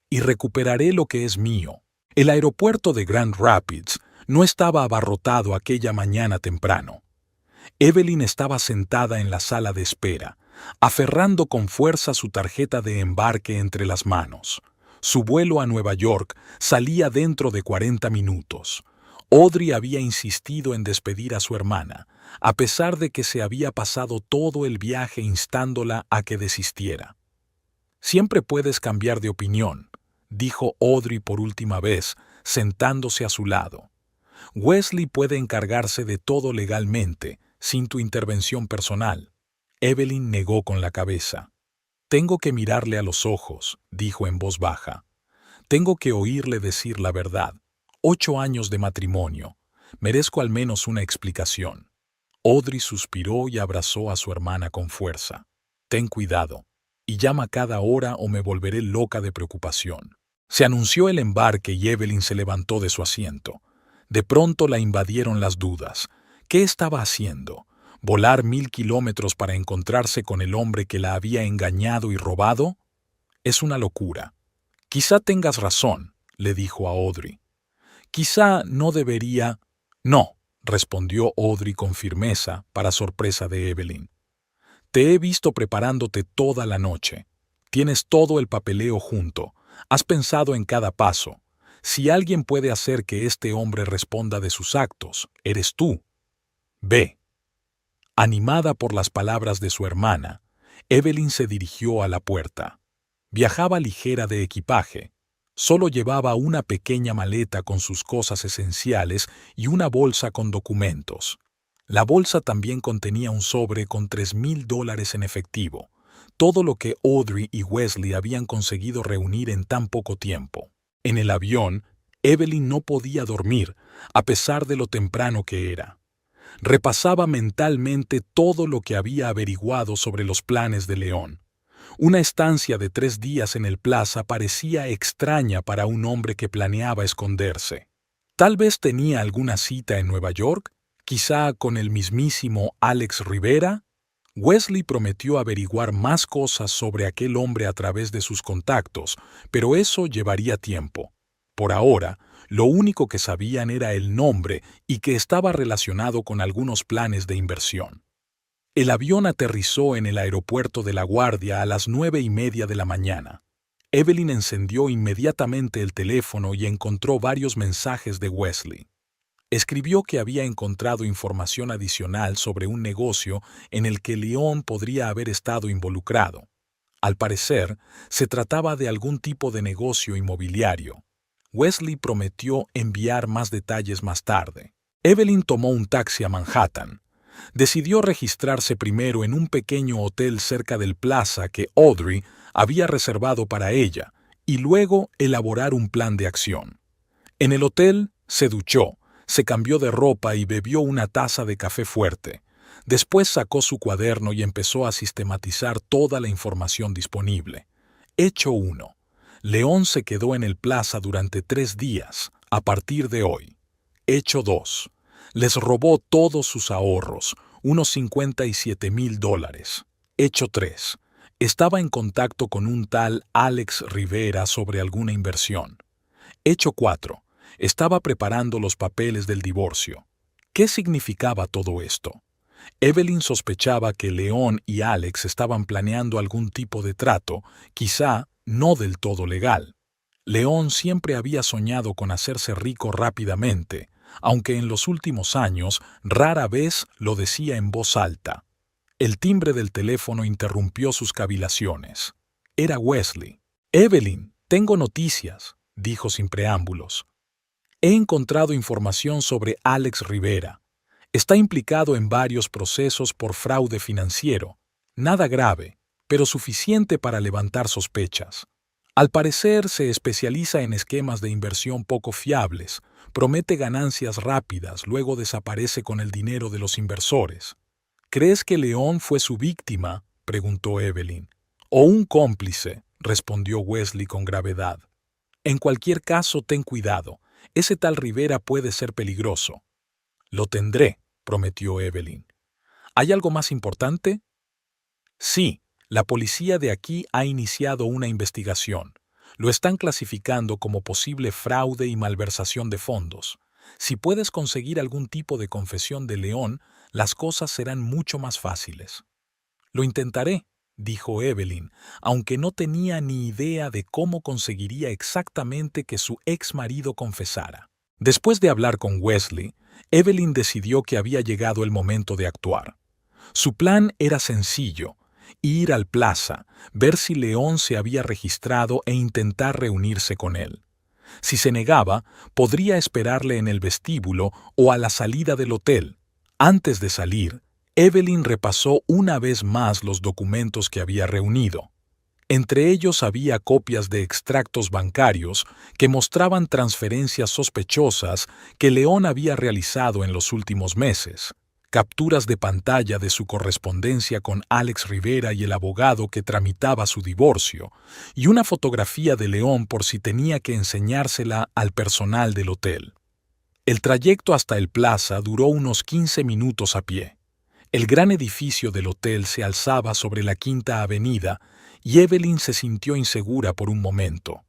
«Y recuperaré lo que es mío». El aeropuerto de Grand Rapids no estaba abarrotado aquella mañana temprano. Evelyn estaba sentada en la sala de espera, aferrando con fuerza su tarjeta de embarque entre las manos. Su vuelo a Nueva York salía dentro de 40 minutos. Audrey había insistido en despedir a su hermana, a pesar de que se había pasado todo el viaje instándola a que desistiera. «Siempre puedes cambiar de opinión», dijo Audrey por última vez, sentándose a su lado. «Wesley puede encargarse de todo legalmente, sin tu intervención personal». Evelyn negó con la cabeza. «Tengo que mirarle a los ojos», dijo en voz baja. «Tengo que oírle decir la verdad. 8 años de matrimonio. Merezco al menos una explicación». Audrey suspiró y abrazó a su hermana con fuerza. «Ten cuidado, y llama cada hora o me volveré loca de preocupación». Se anunció el embarque y Evelyn se levantó de su asiento. De pronto la invadieron las dudas. ¿Qué estaba haciendo? ¿Volar 1000 kilómetros para encontrarse con el hombre que la había engañado y robado? Es una locura. «Quizá tengas razón», le dijo a Audrey. «Quizá no debería...» «No», respondió Audrey con firmeza, para sorpresa de Evelyn. «Te he visto preparándote toda la noche. Tienes todo el papeleo junto. Has pensado en cada paso. Si alguien puede hacer que este hombre responda de sus actos, eres tú. Ve». Animada por las palabras de su hermana, Evelyn se dirigió a la puerta. Viajaba ligera de equipaje. Solo llevaba una pequeña maleta con sus cosas esenciales y una bolsa con documentos. La bolsa también contenía un sobre con $3000 en efectivo, todo lo que Audrey y Wesley habían conseguido reunir en tan poco tiempo. En el avión, Evelyn no podía dormir, a pesar de lo temprano que era. Repasaba mentalmente todo lo que había averiguado sobre los planes de León. Una estancia de 3 días en el Plaza parecía extraña para un hombre que planeaba esconderse. Tal vez tenía alguna cita en Nueva York, quizá con el mismísimo Alex Rivera. Wesley prometió averiguar más cosas sobre aquel hombre a través de sus contactos, pero eso llevaría tiempo. Por ahora, lo único que sabían era el nombre y que estaba relacionado con algunos planes de inversión. El avión aterrizó en el aeropuerto de La Guardia a las 9:30 de la mañana. Evelyn encendió inmediatamente el teléfono y encontró varios mensajes de Wesley. Escribió que había encontrado información adicional sobre un negocio en el que León podría haber estado involucrado. Al parecer, se trataba de algún tipo de negocio inmobiliario. Wesley prometió enviar más detalles más tarde. Evelyn tomó un taxi a Manhattan. Decidió registrarse primero en un pequeño hotel cerca del Plaza que Audrey había reservado para ella y luego elaborar un plan de acción. En el hotel se duchó, se cambió de ropa y bebió una taza de café fuerte. Después sacó su cuaderno y empezó a sistematizar toda la información disponible. Hecho 1. León se quedó en el plaza durante 3 días, a partir de hoy. Hecho 2. Les robó todos sus ahorros, unos $57,000. Hecho 3. Estaba en contacto con un tal Alex Rivera sobre alguna inversión. Hecho 4. Estaba preparando los papeles del divorcio. ¿Qué significaba todo esto? Evelyn sospechaba que León y Alex estaban planeando algún tipo de trato, quizá no del todo legal. León siempre había soñado con hacerse rico rápidamente, aunque en los últimos años rara vez lo decía en voz alta. El timbre del teléfono interrumpió sus cavilaciones. Era Wesley. «Evelyn, tengo noticias», dijo sin preámbulos. «He encontrado información sobre Alex Rivera. Está implicado en varios procesos por fraude financiero. Nada grave, pero suficiente para levantar sospechas. Al parecer se especializa en esquemas de inversión poco fiables, promete ganancias rápidas, luego desaparece con el dinero de los inversores». «¿Crees que León fue su víctima?», preguntó Evelyn. «O un cómplice», respondió Wesley con gravedad. «En cualquier caso, ten cuidado. Ese tal Rivera puede ser peligroso». «Lo tendré», prometió Evelyn. «¿Hay algo más importante?» «Sí, la policía de aquí ha iniciado una investigación. Lo están clasificando como posible fraude y malversación de fondos. Si puedes conseguir algún tipo de confesión de León, las cosas serán mucho más fáciles». «Lo intentaré», dijo Evelyn, aunque no tenía ni idea de cómo conseguiría exactamente que su ex marido confesara. Después de hablar con Wesley, Evelyn decidió que había llegado el momento de actuar. Su plan era sencillo: ir al plaza, ver si León se había registrado e intentar reunirse con él. Si se negaba, podría esperarle en el vestíbulo o a la salida del hotel. Antes de salir, Evelyn repasó una vez más los documentos que había reunido. Entre ellos había copias de extractos bancarios que mostraban transferencias sospechosas que León había realizado en los últimos meses, capturas de pantalla de su correspondencia con Alex Rivera y el abogado que tramitaba su divorcio, y una fotografía de León por si tenía que enseñársela al personal del hotel. El trayecto hasta el plaza duró unos 15 minutos a pie. El gran edificio del hotel se alzaba sobre la Quinta Avenida y Evelyn se sintió insegura por un momento.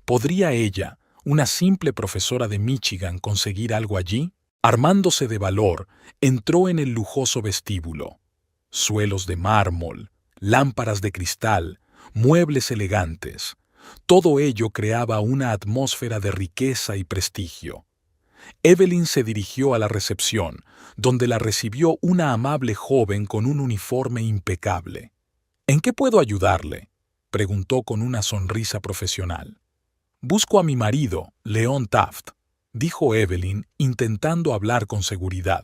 ¿Podría ella, una simple profesora de Michigan, conseguir algo allí? Armándose de valor, entró en el lujoso vestíbulo. Suelos de mármol, lámparas de cristal, muebles elegantes. Todo ello creaba una atmósfera de riqueza y prestigio. Evelyn se dirigió a la recepción, donde la recibió una amable joven con un uniforme impecable. «¿En qué puedo ayudarle?», preguntó con una sonrisa profesional. «Busco a mi marido, León Taft», dijo Evelyn, intentando hablar con seguridad.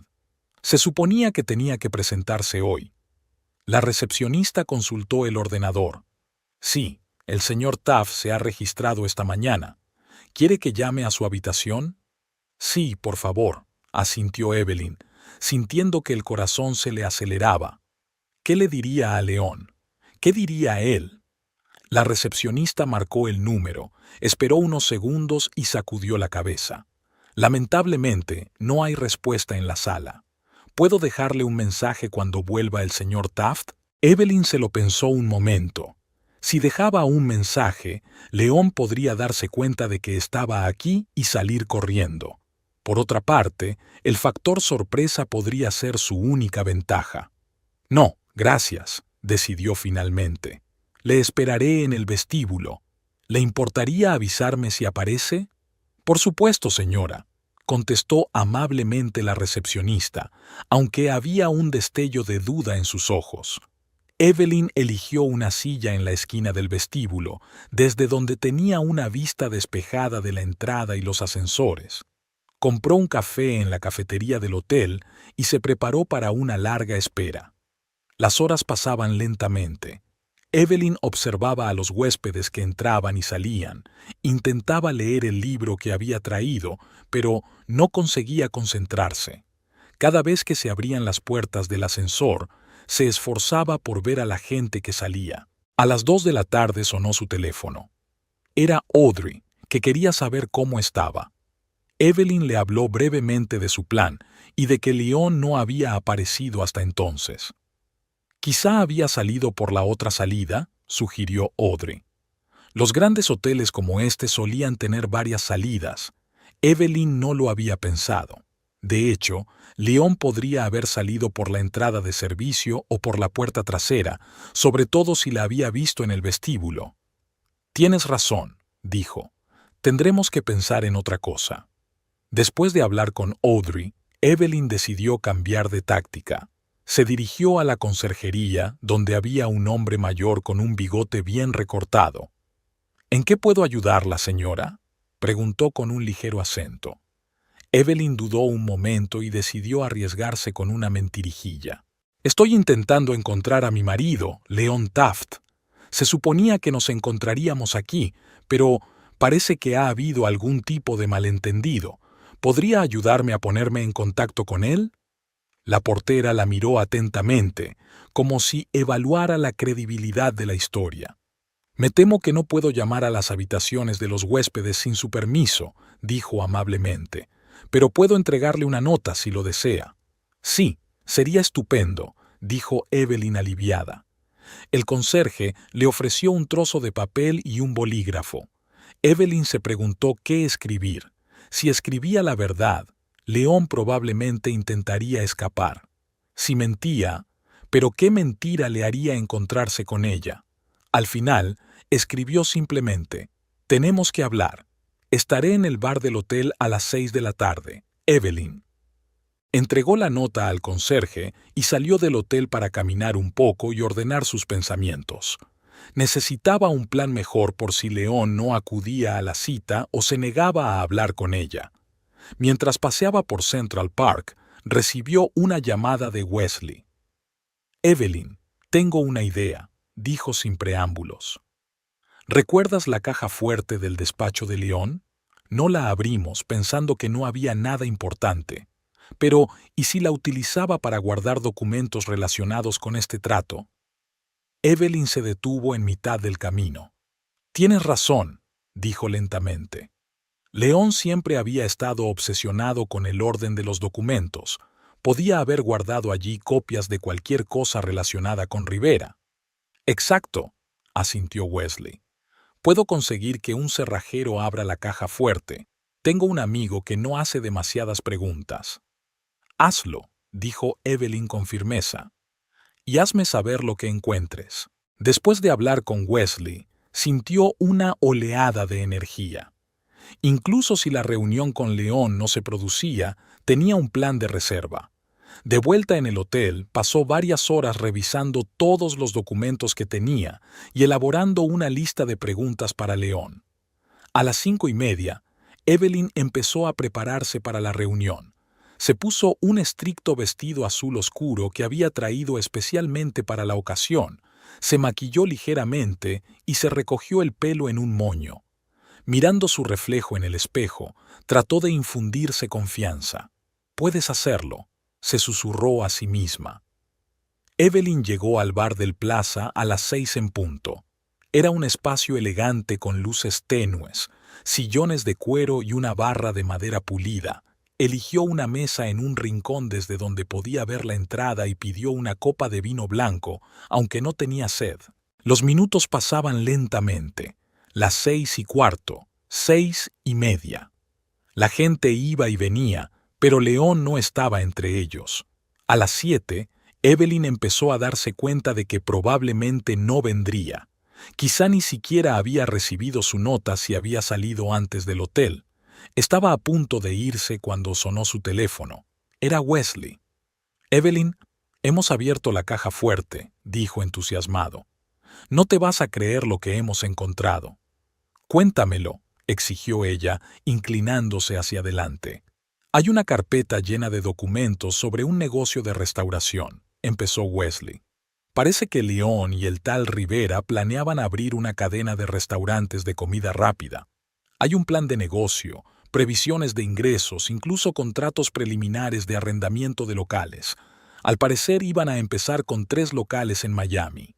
Se suponía que tenía que presentarse hoy. La recepcionista consultó el ordenador. «Sí, el señor Taft se ha registrado esta mañana. ¿Quiere que llame a su habitación?» «Sí, por favor», asintió Evelyn, sintiendo que el corazón se le aceleraba. ¿Qué le diría a León? ¿Qué diría él? La recepcionista marcó el número, esperó unos segundos y sacudió la cabeza. «Lamentablemente, no hay respuesta en la sala. ¿Puedo dejarle un mensaje cuando vuelva el señor Taft?» Evelyn se lo pensó un momento. Si dejaba un mensaje, León podría darse cuenta de que estaba aquí y salir corriendo. Por otra parte, el factor sorpresa podría ser su única ventaja. «No, gracias», decidió finalmente. «Le esperaré en el vestíbulo. ¿Le importaría avisarme si aparece?» «Por supuesto, señora», contestó amablemente la recepcionista, aunque había un destello de duda en sus ojos. Evelyn eligió una silla en la esquina del vestíbulo, desde donde tenía una vista despejada de la entrada y los ascensores. Compró un café en la cafetería del hotel y se preparó para una larga espera. Las horas pasaban lentamente. Evelyn observaba a los huéspedes que entraban y salían, intentaba leer el libro que había traído, pero no conseguía concentrarse. Cada vez que se abrían las puertas del ascensor, se esforzaba por ver a la gente que salía. A las 2 de la tarde sonó su teléfono. Era Audrey, que quería saber cómo estaba. Evelyn le habló brevemente de su plan y de que Leon no había aparecido hasta entonces. Quizá había salido por la otra salida, sugirió Audrey. Los grandes hoteles como este solían tener varias salidas. Evelyn no lo había pensado. De hecho, Leon podría haber salido por la entrada de servicio o por la puerta trasera, sobre todo si la había visto en el vestíbulo. Tienes razón, dijo. Tendremos que pensar en otra cosa. Después de hablar con Audrey, Evelyn decidió cambiar de táctica. Se dirigió a la conserjería, donde había un hombre mayor con un bigote bien recortado. ¿En qué puedo ayudarla, señora?, preguntó con un ligero acento. Evelyn dudó un momento y decidió arriesgarse con una mentirijilla. Estoy intentando encontrar a mi marido, Leon Taft. Se suponía que nos encontraríamos aquí, pero parece que ha habido algún tipo de malentendido. ¿Podría ayudarme a ponerme en contacto con él? La portera la miró atentamente, como si evaluara la credibilidad de la historia. Me temo que no puedo llamar a las habitaciones de los huéspedes sin su permiso, dijo amablemente, pero puedo entregarle una nota si lo desea. Sí, sería estupendo, dijo Evelyn aliviada. El conserje le ofreció un trozo de papel y un bolígrafo. Evelyn se preguntó qué escribir. Si escribía la verdad, Leon probablemente intentaría escapar. Si mentía, ¿pero qué mentira le haría encontrarse con ella? Al final, escribió simplemente: «Tenemos que hablar. Estaré en el bar del hotel a las 6 de la tarde. Evelyn». Entregó la nota al conserje y salió del hotel para caminar un poco y ordenar sus pensamientos. Necesitaba un plan mejor por si Leon no acudía a la cita o se negaba a hablar con ella. Mientras paseaba por Central Park, recibió una llamada de Wesley. «Evelyn, tengo una idea», dijo sin preámbulos. ¿Recuerdas la caja fuerte del despacho de Leon? No la abrimos pensando que no había nada importante. Pero, ¿y si la utilizaba para guardar documentos relacionados con este trato? Evelyn se detuvo en mitad del camino. «Tienes razón», dijo lentamente. Leon siempre había estado obsesionado con el orden de los documentos. Podía haber guardado allí copias de cualquier cosa relacionada con Rivera. «Exacto», asintió Wesley. «Puedo conseguir que un cerrajero abra la caja fuerte. Tengo un amigo que no hace demasiadas preguntas». «Hazlo», dijo Evelyn con firmeza. «Y hazme saber lo que encuentres». Después de hablar con Wesley, sintió una oleada de energía. Incluso si la reunión con Leon no se producía, tenía un plan de reserva. De vuelta en el hotel, pasó varias horas revisando todos los documentos que tenía y elaborando una lista de preguntas para Leon. A las 5:30, Evelyn empezó a prepararse para la reunión. Se puso un estricto vestido azul oscuro que había traído especialmente para la ocasión, se maquilló ligeramente y se recogió el pelo en un moño. Mirando su reflejo en el espejo, trató de infundirse confianza. «Puedes hacerlo», se susurró a sí misma. Evelyn llegó al bar del Plaza a las 6 en punto. Era un espacio elegante con luces tenues, sillones de cuero y una barra de madera pulida. Eligió una mesa en un rincón desde donde podía ver la entrada y pidió una copa de vino blanco, aunque no tenía sed. Los minutos pasaban lentamente. Las 6:15, 6:30. La gente iba y venía, pero Leon no estaba entre ellos. A las 7, Evelyn empezó a darse cuenta de que probablemente no vendría. Quizá ni siquiera había recibido su nota si había salido antes del hotel. Estaba a punto de irse cuando sonó su teléfono. Era Wesley. «Evelyn, hemos abierto la caja fuerte», dijo entusiasmado. «No te vas a creer lo que hemos encontrado». «Cuéntamelo», exigió ella, inclinándose hacia adelante. «Hay una carpeta llena de documentos sobre un negocio de restauración», empezó Wesley. «Parece que Leon y el tal Rivera planeaban abrir una cadena de restaurantes de comida rápida. Hay un plan de negocio, previsiones de ingresos, incluso contratos preliminares de arrendamiento de locales. Al parecer iban a empezar con 3 locales en Miami.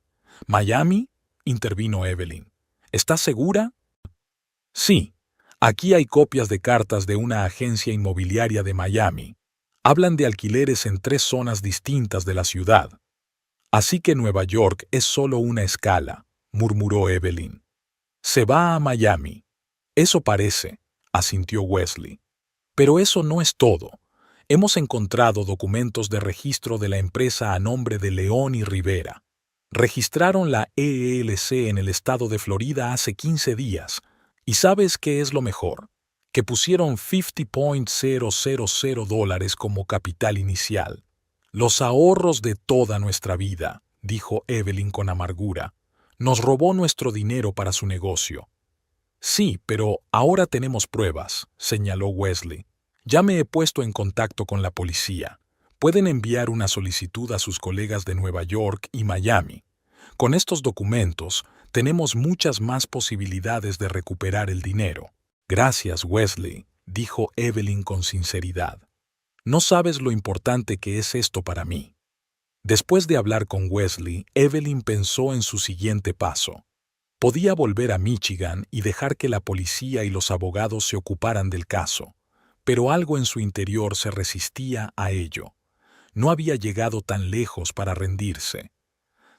¿Miami?, intervino Evelyn. ¿Estás segura? Sí. Aquí hay copias de cartas de una agencia inmobiliaria de Miami. Hablan de alquileres en 3 zonas distintas de la ciudad. Así que Nueva York es solo una escala, murmuró Evelyn. Se va a Miami. Eso parece, asintió Wesley. Pero eso no es todo. Hemos encontrado documentos de registro de la empresa a nombre de León y Rivera. Registraron la ELC en el estado de Florida hace 15 días. ¿Y sabes qué es lo mejor? Que pusieron $50,000 como capital inicial. Los ahorros de toda nuestra vida, dijo Evelyn con amargura. Nos robó nuestro dinero para su negocio. Sí, pero ahora tenemos pruebas, señaló Wesley. Ya me he puesto en contacto con la policía. Pueden enviar una solicitud a sus colegas de Nueva York y Miami. Con estos documentos, tenemos muchas más posibilidades de recuperar el dinero. Gracias, Wesley, dijo Evelyn con sinceridad. No sabes lo importante que es esto para mí. Después de hablar con Wesley, Evelyn pensó en su siguiente paso. Podía volver a Michigan y dejar que la policía y los abogados se ocuparan del caso, pero algo en su interior se resistía a ello. No había llegado tan lejos para rendirse.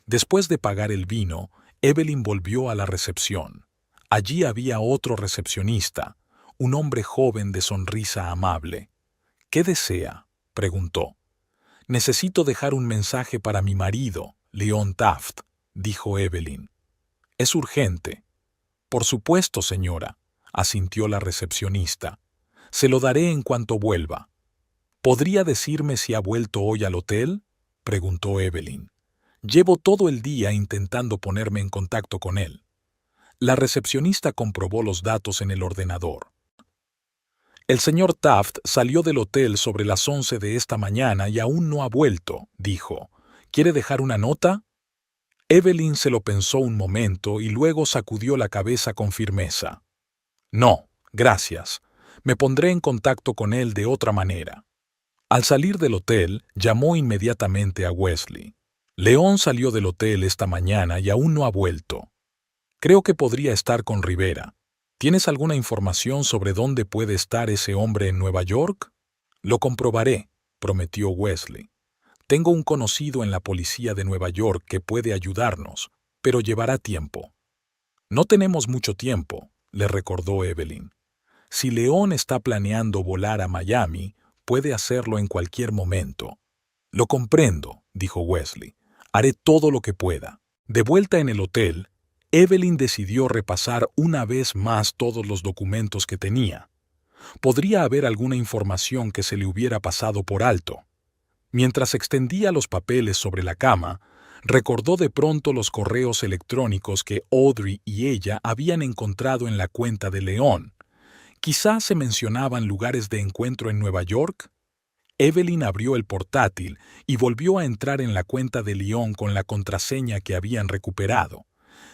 Después de pagar el vino, Evelyn volvió a la recepción. Allí había otro recepcionista, un hombre joven de sonrisa amable. ¿Qué desea?, preguntó. Necesito dejar un mensaje para mi marido, Leon Taft, dijo Evelyn. Es urgente. Por supuesto, señora, asintió la recepcionista. Se lo daré en cuanto vuelva. ¿Podría decirme si ha vuelto hoy al hotel?, preguntó Evelyn. Llevo todo el día intentando ponerme en contacto con él. La recepcionista comprobó los datos en el ordenador. El señor Taft salió del hotel sobre las 11 de esta mañana y aún no ha vuelto, dijo. ¿Quiere dejar una nota? Evelyn se lo pensó un momento y luego sacudió la cabeza con firmeza. No, gracias. Me pondré en contacto con él de otra manera. Al salir del hotel, llamó inmediatamente a Wesley. León salió del hotel esta mañana y aún no ha vuelto. Creo que podría estar con Rivera. ¿Tienes alguna información sobre dónde puede estar ese hombre en Nueva York? Lo comprobaré, prometió Wesley. Tengo un conocido en la policía de Nueva York que puede ayudarnos, pero llevará tiempo. No tenemos mucho tiempo, le recordó Evelyn. Si León está planeando volar a Miami, puede hacerlo en cualquier momento. Lo comprendo, dijo Wesley. Haré todo lo que pueda. De vuelta en el hotel, Evelyn decidió repasar una vez más todos los documentos que tenía. Podría haber alguna información que se le hubiera pasado por alto. Mientras extendía los papeles sobre la cama, recordó de pronto los correos electrónicos que Audrey y ella habían encontrado en la cuenta de León. Quizás se mencionaban lugares de encuentro en Nueva York. Evelyn abrió el portátil y volvió a entrar en la cuenta de León con la contraseña que habían recuperado.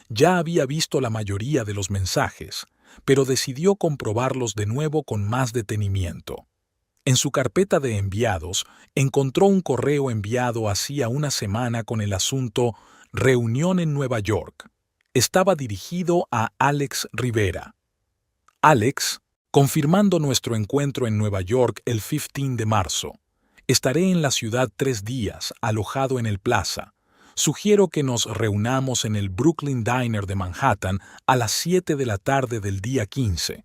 Ya había visto la mayoría de los mensajes, pero decidió comprobarlos de nuevo con más detenimiento. En su carpeta de enviados, encontró un correo enviado hacía una semana con el asunto «Reunión en Nueva York». Estaba dirigido a Alex Rivera. Alex, confirmando nuestro encuentro en Nueva York el 15 de marzo. Estaré en la ciudad 3 días, alojado en el Plaza. Sugiero que nos reunamos en el Brooklyn Diner de Manhattan a las 7 de la tarde del día 15.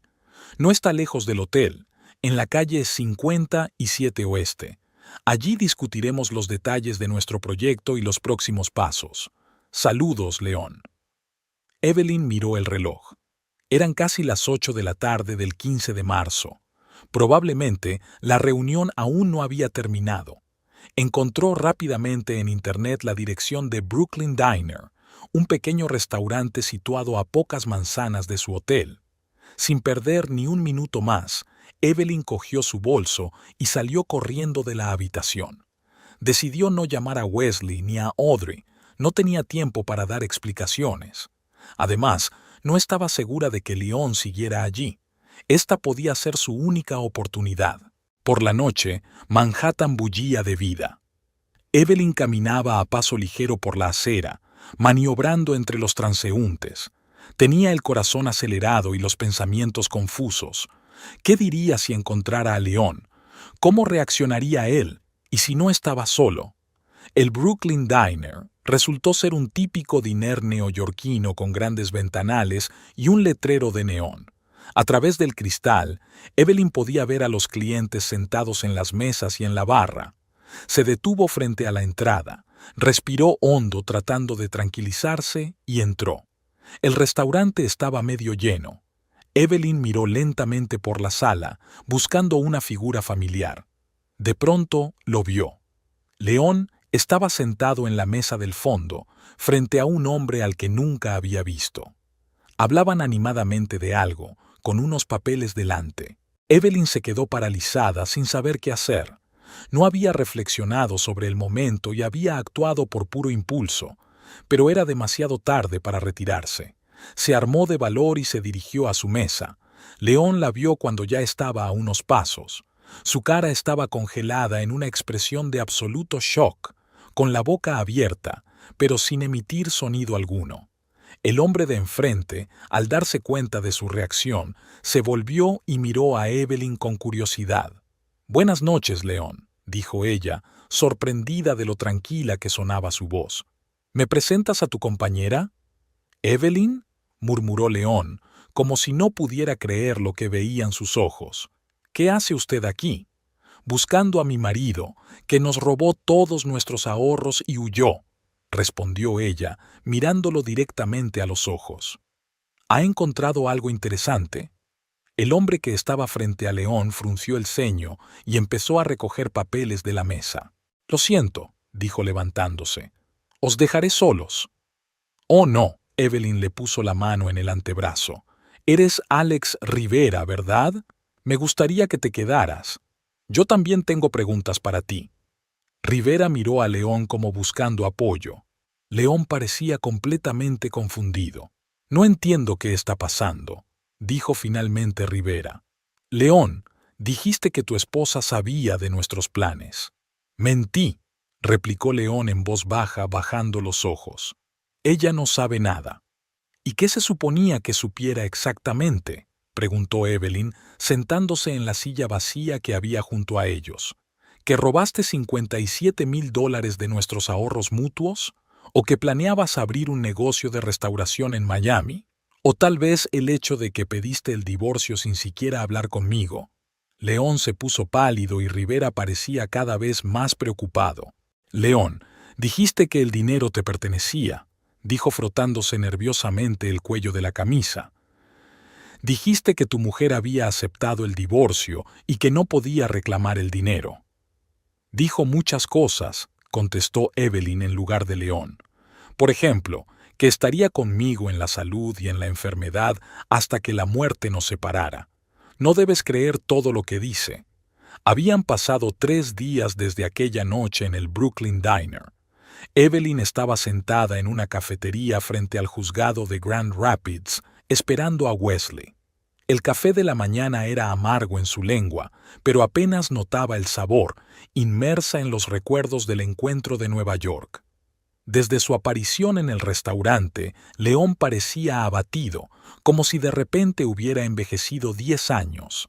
No está lejos del hotel, en la calle 57 Oeste. Allí discutiremos los detalles de nuestro proyecto y los próximos pasos. Saludos, León. Evelyn miró el reloj. Eran casi las 8 de la tarde del 15 de marzo. Probablemente la reunión aún no había terminado. Encontró rápidamente en Internet la dirección de Brooklyn Diner, un pequeño restaurante situado a pocas manzanas de su hotel. Sin perder ni un minuto más, Evelyn cogió su bolso y salió corriendo de la habitación. Decidió no llamar a Wesley ni a Audrey. No tenía tiempo para dar explicaciones. Además, no estaba segura de que León siguiera allí. Esta podía ser su única oportunidad. Por la noche, Manhattan bullía de vida. Evelyn caminaba a paso ligero por la acera, maniobrando entre los transeúntes. Tenía el corazón acelerado y los pensamientos confusos. ¿Qué diría si encontrara a León? ¿Cómo reaccionaría él? ¿Y si no estaba solo? El Brooklyn Diner resultó ser un típico diner neoyorquino con grandes ventanales y un letrero de neón. A través del cristal, Evelyn podía ver a los clientes sentados en las mesas y en la barra. Se detuvo frente a la entrada, respiró hondo tratando de tranquilizarse y entró. El restaurante estaba medio lleno. Evelyn miró lentamente por la sala, buscando una figura familiar. De pronto lo vio. León estaba sentado en la mesa del fondo, frente a un hombre al que nunca había visto. Hablaban animadamente de algo, con unos papeles delante. Evelyn se quedó paralizada sin saber qué hacer. No había reflexionado sobre el momento y había actuado por puro impulso, pero era demasiado tarde para retirarse. Se armó de valor y se dirigió a su mesa. León la vio cuando ya estaba a unos pasos. Su cara estaba congelada en una expresión de absoluto shock, con la boca abierta, pero sin emitir sonido alguno. El hombre de enfrente, al darse cuenta de su reacción, se volvió y miró a Evelyn con curiosidad. «Buenas noches, León», dijo ella, sorprendida de lo tranquila que sonaba su voz. «¿Me presentas a tu compañera?» «¿Evelyn?», murmuró León, como si no pudiera creer lo que veían sus ojos. «¿Qué hace usted aquí?» «Buscando a mi marido, que nos robó todos nuestros ahorros y huyó», respondió ella, mirándolo directamente a los ojos. «¿Ha encontrado algo interesante?» El hombre que estaba frente a León frunció el ceño y empezó a recoger papeles de la mesa. «Lo siento», dijo levantándose. «Os dejaré solos». «Oh, no», Evelyn le puso la mano en el antebrazo. «Eres Alex Rivera, ¿verdad? Me gustaría que te quedaras. Yo también tengo preguntas para ti». Rivera miró a León como buscando apoyo. León parecía completamente confundido. «No entiendo qué está pasando», dijo finalmente Rivera. «León, dijiste que tu esposa sabía de nuestros planes». «Mentí», replicó León en voz baja, bajando los ojos. «Ella no sabe nada». «¿Y qué se suponía que supiera exactamente?», preguntó Evelyn, sentándose en la silla vacía que había junto a ellos. ¿Que robaste $57,000 de nuestros ahorros mutuos? ¿O que planeabas abrir un negocio de restauración en Miami? ¿O tal vez el hecho de que pediste el divorcio sin siquiera hablar conmigo?» León se puso pálido y Rivera parecía cada vez más preocupado. «León, dijiste que el dinero te pertenecía», dijo frotándose nerviosamente el cuello de la camisa. «Dijiste que tu mujer había aceptado el divorcio y que no podía reclamar el dinero». «Dijo muchas cosas», contestó Evelyn en lugar de León. «Por ejemplo, que estaría conmigo en la salud y en la enfermedad hasta que la muerte nos separara. No debes creer todo lo que dice». Habían pasado 3 días desde aquella noche en el Brooklyn Diner. Evelyn estaba sentada en una cafetería frente al juzgado de Grand Rapids, esperando a Wesley. El café de la mañana era amargo en su lengua, pero apenas notaba el sabor, inmersa en los recuerdos del encuentro de Nueva York. Desde su aparición en el restaurante, León parecía abatido, como si de repente hubiera envejecido 10 años.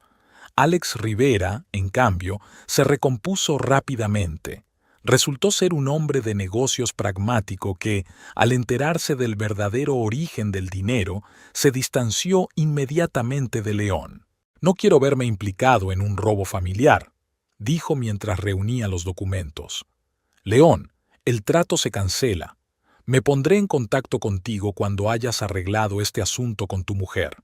Alex Rivera, en cambio, se recompuso rápidamente. Resultó ser un hombre de negocios pragmático que, al enterarse del verdadero origen del dinero, se distanció inmediatamente de León. «No quiero verme implicado en un robo familiar», dijo mientras reunía los documentos. «León, el trato se cancela. Me pondré en contacto contigo cuando hayas arreglado este asunto con tu mujer».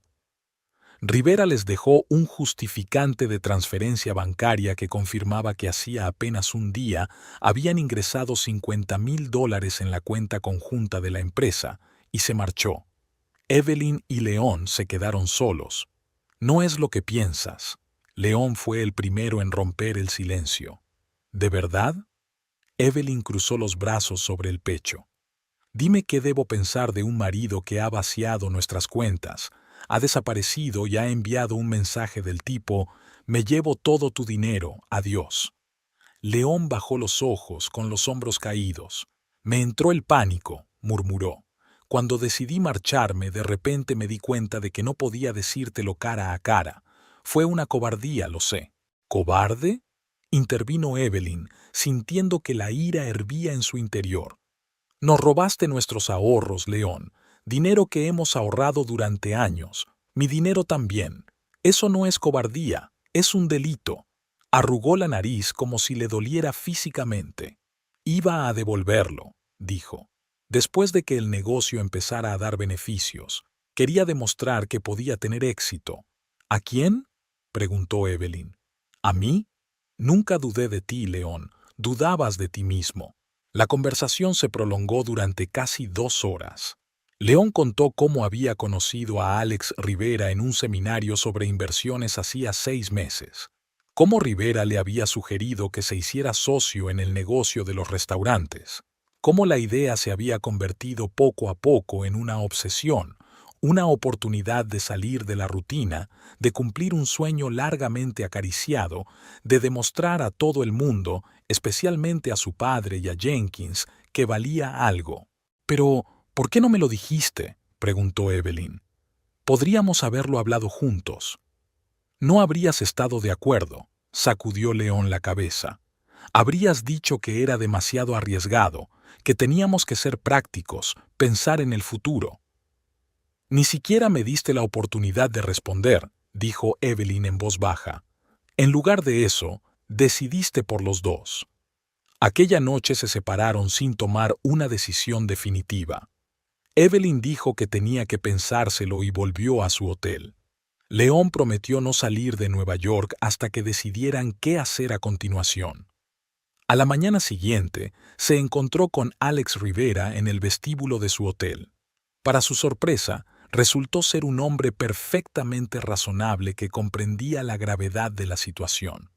Rivera les dejó un justificante de transferencia bancaria que confirmaba que hacía apenas un día habían ingresado $50,000 en la cuenta conjunta de la empresa y se marchó. Evelyn y León se quedaron solos. «No es lo que piensas». León fue el primero en romper el silencio. «¿De verdad?» Evelyn cruzó los brazos sobre el pecho. «Dime qué debo pensar de un marido que ha vaciado nuestras cuentas, Ha desaparecido y ha enviado un mensaje del tipo: «Me llevo todo tu dinero, adiós». León bajó los ojos con los hombros caídos. «Me entró el pánico», murmuró. «Cuando decidí marcharme, de repente me di cuenta de que no podía decírtelo cara a cara. Fue una cobardía, lo sé». «¿Cobarde?», intervino Evelyn, sintiendo que la ira hervía en su interior. «Nos robaste nuestros ahorros, León, dinero que hemos ahorrado durante años. Mi dinero también. Eso no es cobardía, es un delito». Arrugó la nariz como si le doliera físicamente. «Iba a devolverlo», dijo. «Después de que el negocio empezara a dar beneficios, quería demostrar que podía tener éxito». «¿A quién?», preguntó Evelyn. «¿A mí? Nunca dudé de ti, León. Dudabas de ti mismo». La conversación se prolongó durante casi 2 horas. León contó cómo había conocido a Alex Rivera en un seminario sobre inversiones hacía 6 meses. Cómo Rivera le había sugerido que se hiciera socio en el negocio de los restaurantes. Cómo la idea se había convertido poco a poco en una obsesión, una oportunidad de salir de la rutina, de cumplir un sueño largamente acariciado, de demostrar a todo el mundo, especialmente a su padre y a Jenkins, que valía algo. «Pero, ¿por qué no me lo dijiste?», preguntó Evelyn. «Podríamos haberlo hablado juntos». «No habrías estado de acuerdo», sacudió León la cabeza. «Habrías dicho que era demasiado arriesgado, que teníamos que ser prácticos, pensar en el futuro». «Ni siquiera me diste la oportunidad de responder», dijo Evelyn en voz baja. «En lugar de eso, decidiste por los dos». Aquella noche se separaron sin tomar una decisión definitiva. Evelyn dijo que tenía que pensárselo y volvió a su hotel. León prometió no salir de Nueva York hasta que decidieran qué hacer a continuación. A la mañana siguiente, se encontró con Alex Rivera en el vestíbulo de su hotel. Para su sorpresa, resultó ser un hombre perfectamente razonable que comprendía la gravedad de la situación.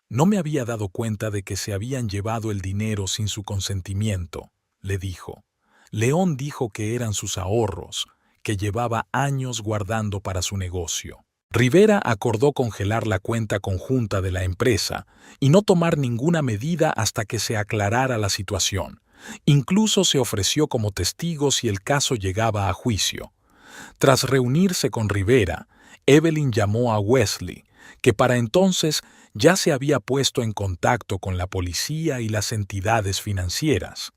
«No me había dado cuenta de que se habían llevado el dinero sin su consentimiento», le dijo. «León dijo que eran sus ahorros, que llevaba años guardando para su negocio». Rivera acordó congelar la cuenta conjunta de la empresa y no tomar ninguna medida hasta que se aclarara la situación. Incluso se ofreció como testigo si el caso llegaba a juicio. Tras reunirse con Rivera, Evelyn llamó a Wesley, que para entonces ya se había puesto en contacto con la policía y las entidades financieras.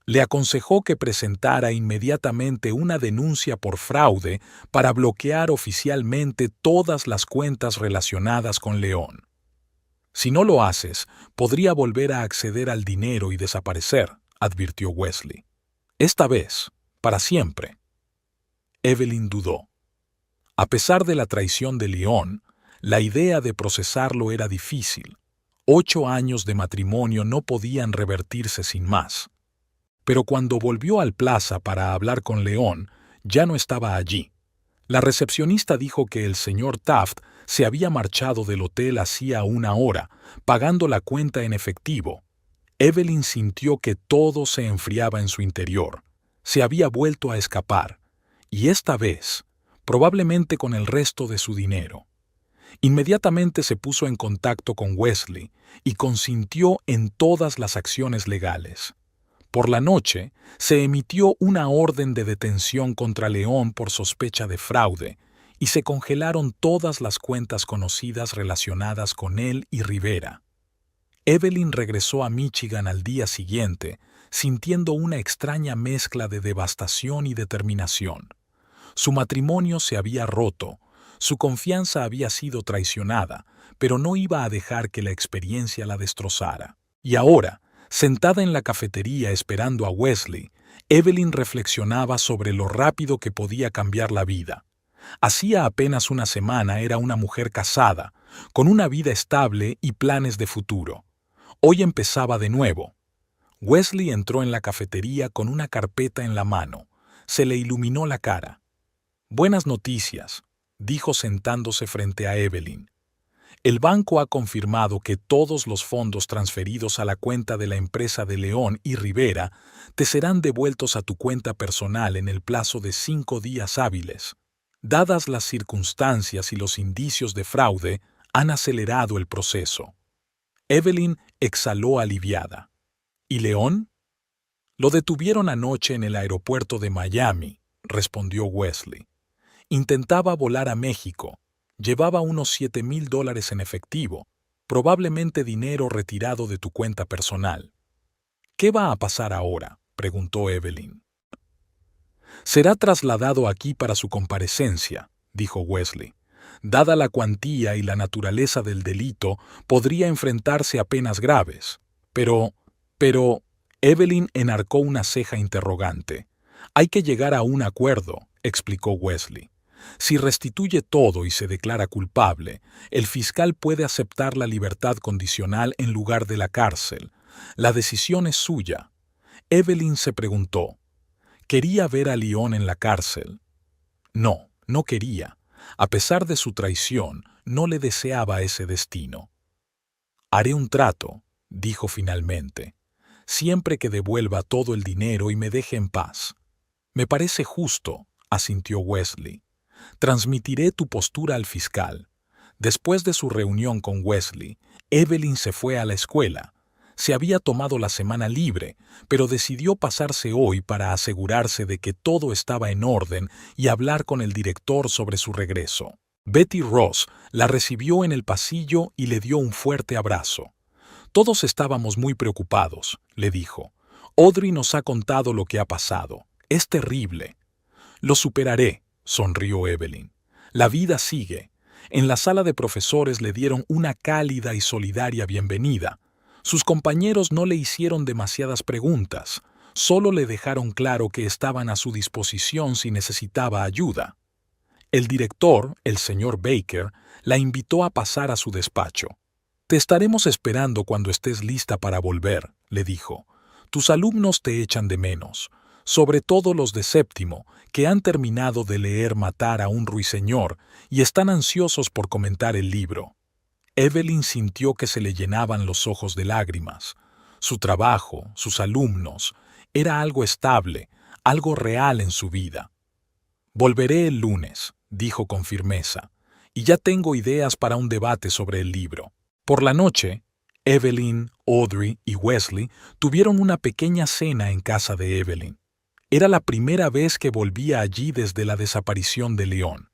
Le aconsejó que presentara inmediatamente una denuncia por fraude para bloquear oficialmente todas las cuentas relacionadas con León. «Si no lo haces, podría volver a acceder al dinero y desaparecer», advirtió Wesley. «Esta vez, para siempre». Evelyn dudó. A pesar de la traición de León, la idea de procesarlo era difícil. 8 años de matrimonio no podían revertirse sin más. Pero cuando volvió al Plaza para hablar con León, ya no estaba allí. La recepcionista dijo que el señor Taft se había marchado del hotel hacía 1 hora, pagando la cuenta en efectivo. Evelyn sintió que todo se enfriaba en su interior. Se había vuelto a escapar, y esta vez, probablemente con el resto de su dinero. Inmediatamente se puso en contacto con Wesley y consintió en todas las acciones legales. Por la noche, se emitió una orden de detención contra León por sospecha de fraude y se congelaron todas las cuentas conocidas relacionadas con él y Rivera. Evelyn regresó a Michigan al día siguiente, sintiendo una extraña mezcla de devastación y determinación. Su matrimonio se había roto, su confianza había sido traicionada, pero no iba a dejar que la experiencia la destrozara. Y ahora, sentada en la cafetería esperando a Wesley, Evelyn reflexionaba sobre lo rápido que podía cambiar la vida. Hacía apenas 1 semana era una mujer casada, con una vida estable y planes de futuro. Hoy empezaba de nuevo. Wesley entró en la cafetería con una carpeta en la mano. Se le iluminó la cara. «Buenas noticias», dijo sentándose frente a Evelyn. «El banco ha confirmado que todos los fondos transferidos a la cuenta de la empresa de León y Rivera te serán devueltos a tu cuenta personal en el plazo de 5 días hábiles». Dadas las circunstancias y los indicios de fraude, han acelerado el proceso. Evelyn exhaló aliviada. ¿Y León? Lo detuvieron anoche en el aeropuerto de Miami, respondió Wesley. Intentaba volar a México. Llevaba unos $7,000 en efectivo, probablemente dinero retirado de tu cuenta personal. ¿Qué va a pasar ahora?, preguntó Evelyn. Será trasladado aquí para su comparecencia, dijo Wesley. Dada la cuantía y la naturaleza del delito, podría enfrentarse a penas graves. Pero, Evelyn enarcó una ceja interrogante. Hay que llegar a un acuerdo, explicó Wesley. Si restituye todo y se declara culpable, el fiscal puede aceptar la libertad condicional en lugar de la cárcel. La decisión es suya. Evelyn se preguntó, ¿quería ver a León en la cárcel? No, no quería. A pesar de su traición, no le deseaba ese destino. Haré un trato, dijo finalmente, siempre que devuelva todo el dinero y me deje en paz. Me parece justo, asintió Wesley. Transmitiré tu postura al fiscal. Después de su reunión con Wesley, Evelyn se fue a la escuela. Se había tomado la semana libre, pero decidió pasarse hoy para asegurarse de que todo estaba en orden y hablar con el director sobre su regreso. Betty Ross la recibió en el pasillo y le dio un fuerte abrazo. Todos estábamos muy preocupados, le dijo. Audrey nos ha contado lo que ha pasado. Es terrible. Lo superaré, sonrió Evelyn. La vida sigue. En la sala de profesores le dieron una cálida y solidaria bienvenida. Sus compañeros no le hicieron demasiadas preguntas, solo le dejaron claro que estaban a su disposición si necesitaba ayuda. El director, el señor Baker, la invitó a pasar a su despacho. Te estaremos esperando cuando estés lista para volver, le dijo. Tus alumnos te echan de menos, sobre todo los de séptimo, que han terminado de leer Matar a un ruiseñor y están ansiosos por comentar el libro. Evelyn sintió que se le llenaban los ojos de lágrimas. Su trabajo, sus alumnos, era algo estable, algo real en su vida. Volveré el lunes, dijo con firmeza, y ya tengo ideas para un debate sobre el libro. Por la noche, Evelyn, Audrey y Wesley tuvieron una pequeña cena en casa de Evelyn. Era la primera vez que volvía allí desde la desaparición de León.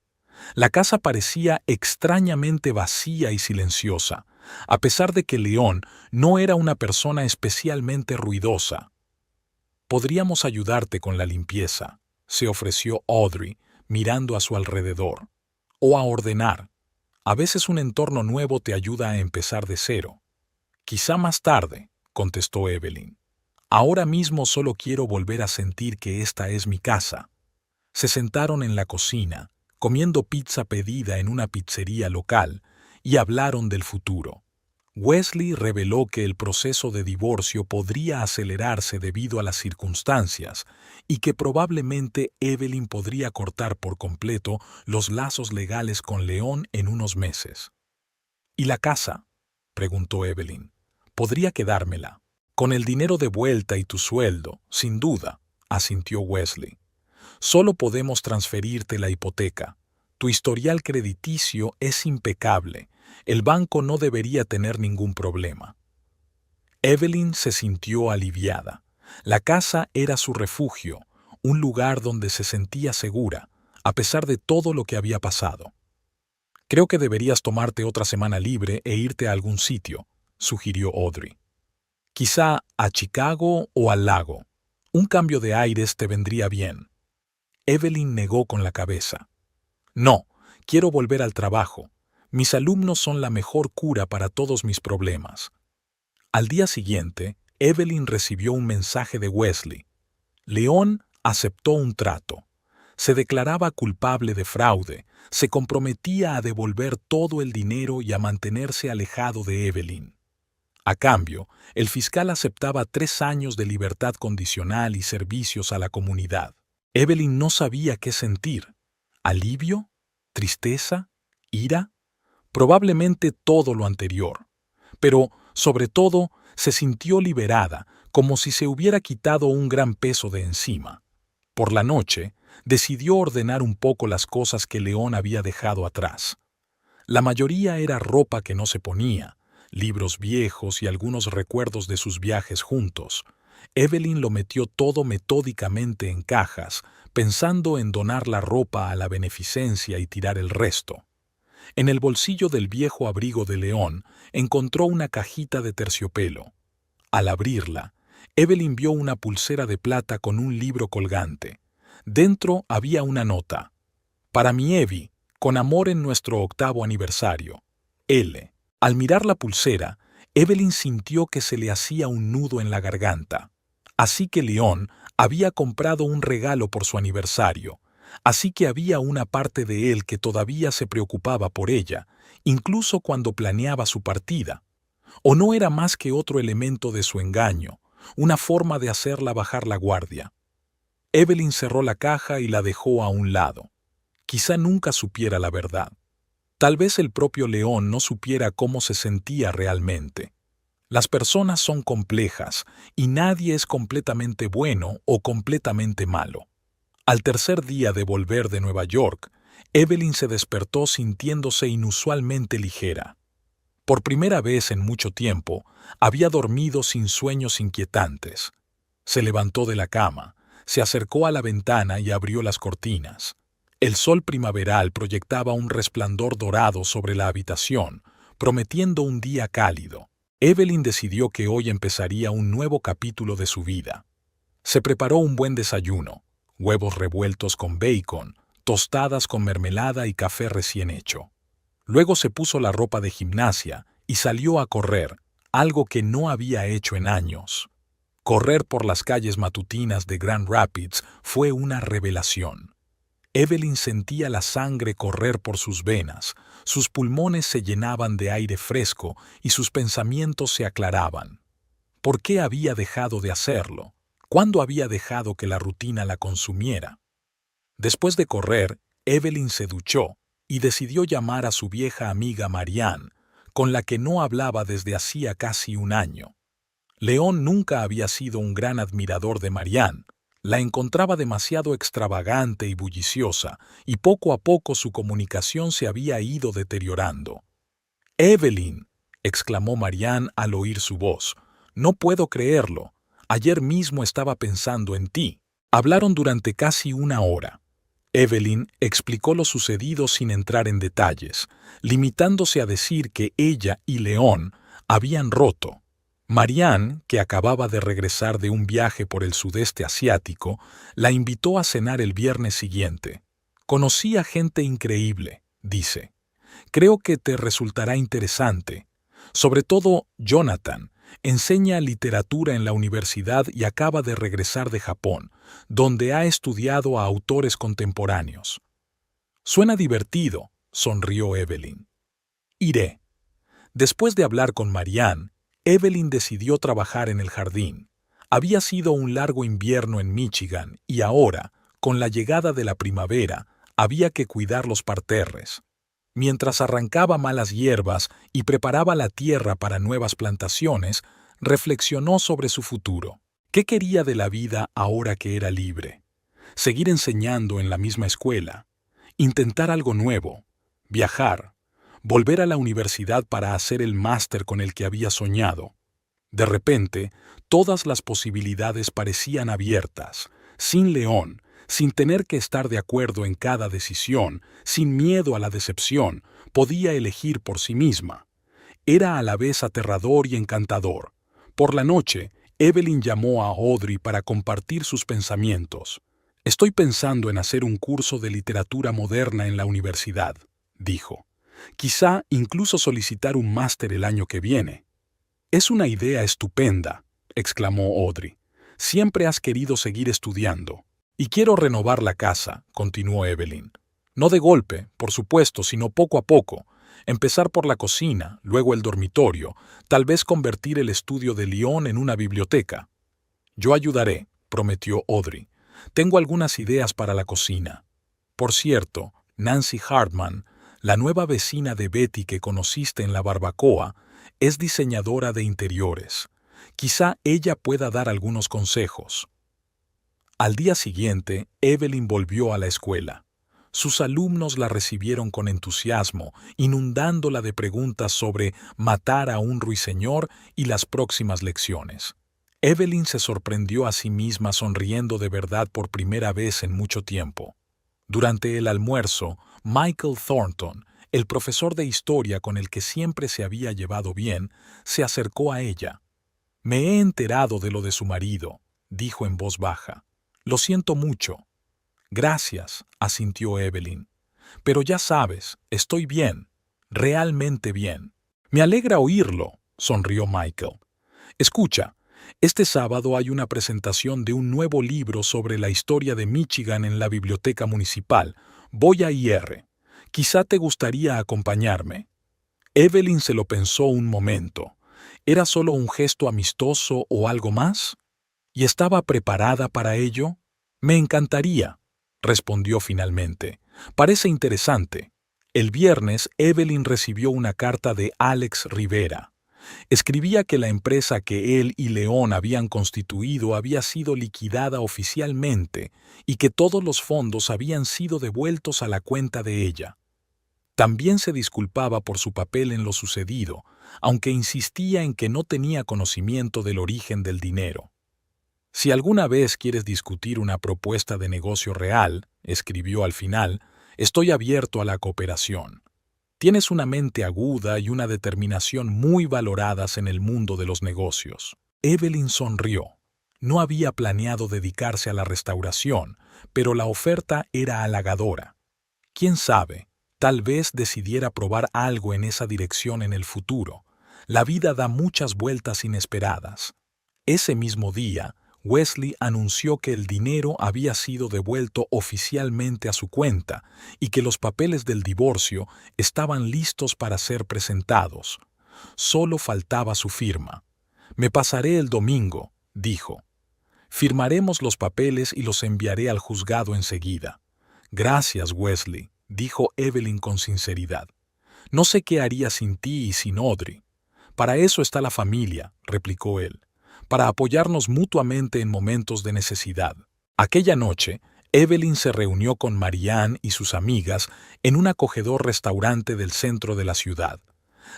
La casa parecía extrañamente vacía y silenciosa, a pesar de que León no era una persona especialmente ruidosa. «Podríamos ayudarte con la limpieza», se ofreció Audrey, mirando a su alrededor. «O a ordenar. A veces un entorno nuevo te ayuda a empezar de cero». «Quizá más tarde», contestó Evelyn. «Ahora mismo solo quiero volver a sentir que esta es mi casa». Se sentaron en la cocina, comiendo pizza pedida en una pizzería local, y hablaron del futuro. Wesley reveló que el proceso de divorcio podría acelerarse debido a las circunstancias y que probablemente Evelyn podría cortar por completo los lazos legales con León en unos meses. «¿Y la casa?», preguntó Evelyn. «Podría quedármela. Con el dinero de vuelta y tu sueldo, sin duda», asintió Wesley. «Solo podemos transferirte la hipoteca. Tu historial crediticio es impecable. El banco no debería tener ningún problema». Evelyn se sintió aliviada. La casa era su refugio, un lugar donde se sentía segura, a pesar de todo lo que había pasado. «Creo que deberías tomarte otra semana libre e irte a algún sitio», sugirió Audrey. «Quizá a Chicago o al lago. Un cambio de aires te vendría bien». Evelyn negó con la cabeza. «No, quiero volver al trabajo. Mis alumnos son la mejor cura para todos mis problemas». Al día siguiente, Evelyn recibió un mensaje de Wesley. León aceptó un trato. Se declaraba culpable de fraude, se comprometía a devolver todo el dinero y a mantenerse alejado de Evelyn. A cambio, el fiscal aceptaba 3 años de libertad condicional y servicios a la comunidad. Evelyn no sabía qué sentir. ¿Alivio? ¿Tristeza? ¿Ira? Probablemente todo lo anterior. Pero, sobre todo, se sintió liberada, como si se hubiera quitado un gran peso de encima. Por la noche, Decidió ordenar un poco las cosas que León había dejado atrás. La mayoría era ropa que no se ponía, libros viejos y algunos recuerdos de sus viajes juntos. Evelyn lo metió todo metódicamente en cajas, pensando en donar la ropa a la beneficencia y tirar el resto. En el bolsillo del viejo abrigo de León encontró una cajita de terciopelo. Al abrirla, Evelyn vio una pulsera de plata con un libro colgante. Dentro había una nota. Para mi Evi, con amor en nuestro 8º aniversario. L. Al mirar la pulsera, Evelyn sintió que se le hacía un nudo en la garganta. Así que León había comprado un regalo por su aniversario. Así que había una parte de él que todavía se preocupaba por ella, incluso cuando planeaba su partida. ¿O no era más que otro elemento de su engaño, una forma de hacerla bajar la guardia? Evelyn cerró la caja y la dejó a un lado. Quizá nunca supiera la verdad. Tal vez el propio León no supiera cómo se sentía realmente. Las personas son complejas y nadie es completamente bueno o completamente malo. Al tercer día de volver de Nueva York, Evelyn se despertó sintiéndose inusualmente ligera. Por primera vez en mucho tiempo, había dormido sin sueños inquietantes. Se levantó de la cama, se acercó a la ventana y abrió las cortinas. El sol primaveral proyectaba un resplandor dorado sobre la habitación, prometiendo un día cálido. Evelyn decidió que hoy empezaría un nuevo capítulo de su vida. Se preparó un buen desayuno, huevos revueltos con bacon, tostadas con mermelada y café recién hecho. Luego se puso la ropa de gimnasia y salió a correr, algo que no había hecho en años. Correr por las calles matutinas de Grand Rapids fue una revelación. Evelyn sentía la sangre correr por sus venas, sus pulmones se llenaban de aire fresco y sus pensamientos se aclaraban. ¿Por qué había dejado de hacerlo? ¿Cuándo había dejado que la rutina la consumiera? Después de correr, Evelyn se duchó y decidió llamar a su vieja amiga Marianne, con la que no hablaba desde hacía casi un año. León nunca había sido un gran admirador de Marianne. La encontraba demasiado extravagante y bulliciosa, y poco a poco su comunicación se había ido deteriorando. «Evelyn», exclamó Marianne al oír su voz, «no puedo creerlo. Ayer mismo estaba pensando en ti». Hablaron durante casi una hora. Evelyn explicó lo sucedido sin entrar en detalles, limitándose a decir que ella y León habían roto. Marianne, que acababa de regresar de un viaje por el sudeste asiático, la invitó a cenar el viernes siguiente. «Conocí a gente increíble», dice. «Creo que te resultará interesante. Sobre todo Jonathan. Enseña literatura en la universidad y acaba de regresar de Japón, donde ha estudiado a autores contemporáneos». «Suena divertido», sonrió Evelyn. «Iré». Después de hablar con Marianne, Evelyn decidió trabajar en el jardín. Había sido un largo invierno en Michigan y ahora, con la llegada de la primavera, había que cuidar los parterres. Mientras arrancaba malas hierbas y preparaba la tierra para nuevas plantaciones, reflexionó sobre su futuro. ¿Qué quería de la vida ahora que era libre? Seguir enseñando en la misma escuela, intentar algo nuevo, viajar, volver a la universidad para hacer el máster con el que había soñado. De repente, todas las posibilidades parecían abiertas, sin León, sin tener que estar de acuerdo en cada decisión, sin miedo a la decepción, podía elegir por sí misma. Era a la vez aterrador y encantador. Por la noche, Evelyn llamó a Audrey para compartir sus pensamientos. «Estoy pensando en hacer un curso de literatura moderna en la universidad», dijo. «Quizá incluso solicitar un máster el año que viene». «Es una idea estupenda», exclamó Audrey. «Siempre has querido seguir estudiando». «Y quiero renovar la casa», continuó Evelyn. «No de golpe, por supuesto, sino poco a poco. Empezar por la cocina, luego el dormitorio, tal vez convertir el estudio de León en una biblioteca». «Yo ayudaré», prometió Audrey. «Tengo algunas ideas para la cocina. Por cierto, Nancy Hartman, la nueva vecina de Betty que conociste en la barbacoa, es diseñadora de interiores. Quizá ella pueda dar algunos consejos». Al día siguiente, Evelyn volvió a la escuela. Sus alumnos la recibieron con entusiasmo, inundándola de preguntas sobre matar a un ruiseñor y las próximas lecciones. Evelyn se sorprendió a sí misma sonriendo de verdad por primera vez en mucho tiempo. Durante el almuerzo, Michael Thornton, el profesor de historia con el que siempre se había llevado bien, se acercó a ella. «Me he enterado de lo de su marido», dijo en voz baja. «Lo siento mucho». «Gracias», asintió Evelyn. «Pero ya sabes, estoy bien, realmente bien». «Me alegra oírlo», sonrió Michael. «Escucha, este sábado hay una presentación de un nuevo libro sobre la historia de Michigan en la biblioteca municipal. Voy a ir. Quizá te gustaría acompañarme». Evelyn se lo pensó un momento. ¿Era solo un gesto amistoso o algo más? ¿Y estaba preparada para ello? «Me encantaría», respondió finalmente. «Parece interesante». El viernes, Evelyn recibió una carta de Alex Rivera. Escribía que la empresa que él y León habían constituido había sido liquidada oficialmente y que todos los fondos habían sido devueltos a la cuenta de ella. También se disculpaba por su papel en lo sucedido, aunque insistía en que no tenía conocimiento del origen del dinero. «Si alguna vez quieres discutir una propuesta de negocio real», escribió al final, «estoy abierto a la cooperación. Tienes una mente aguda y una determinación muy valoradas en el mundo de los negocios». Evelyn sonrió. No había planeado dedicarse a la restauración, pero la oferta era halagadora. ¿Quién sabe? Tal vez decidiera probar algo en esa dirección en el futuro. La vida da muchas vueltas inesperadas. Ese mismo día, Wesley anunció que el dinero había sido devuelto oficialmente a su cuenta y que los papeles del divorcio estaban listos para ser presentados. Solo faltaba su firma. «Me pasaré el domingo», dijo. «Firmaremos los papeles y los enviaré al juzgado enseguida». «Gracias, Wesley», dijo Evelyn con sinceridad. «No sé qué haría sin ti y sin Audrey». «Para eso está la familia», replicó él, «para apoyarnos mutuamente en momentos de necesidad». Aquella noche, Evelyn se reunió con Marianne y sus amigas en un acogedor restaurante del centro de la ciudad.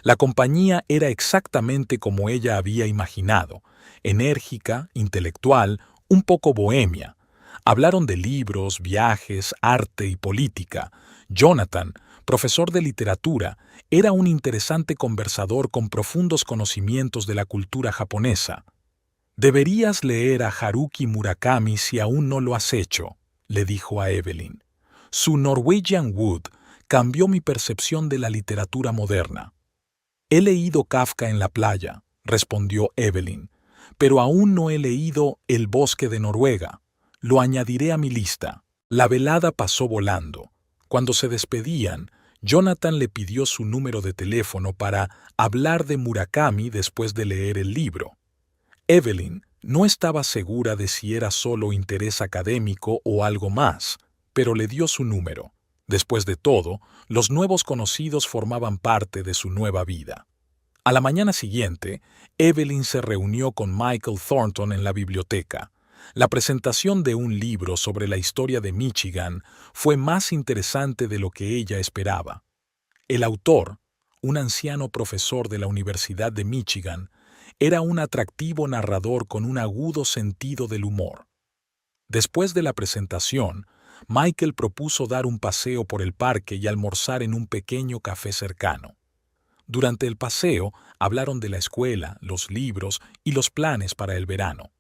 La compañía era exactamente como ella había imaginado, enérgica, intelectual, un poco bohemia. Hablaron de libros, viajes, arte y política. Jonathan, profesor de literatura, era un interesante conversador con profundos conocimientos de la cultura japonesa. «Deberías leer a Haruki Murakami si aún no lo has hecho», le dijo a Evelyn. «Su Norwegian Wood cambió mi percepción de la literatura moderna». «He leído Kafka en la playa», respondió Evelyn, «pero aún no he leído El bosque de Noruega. Lo añadiré a mi lista». La velada pasó volando. Cuando se despedían, Jonathan le pidió su número de teléfono para hablar de Murakami después de leer el libro. Evelyn no estaba segura de si era solo interés académico o algo más, pero le dio su número. Después de todo, los nuevos conocidos formaban parte de su nueva vida. A la mañana siguiente, Evelyn se reunió con Michael Thornton en la biblioteca. La presentación de un libro sobre la historia de Michigan fue más interesante de lo que ella esperaba. El autor, un anciano profesor de la Universidad de Michigan, era un atractivo narrador con un agudo sentido del humor. Después de la presentación, Michael propuso dar un paseo por el parque y almorzar en un pequeño café cercano. Durante el paseo hablaron de la escuela, los libros y los planes para el verano.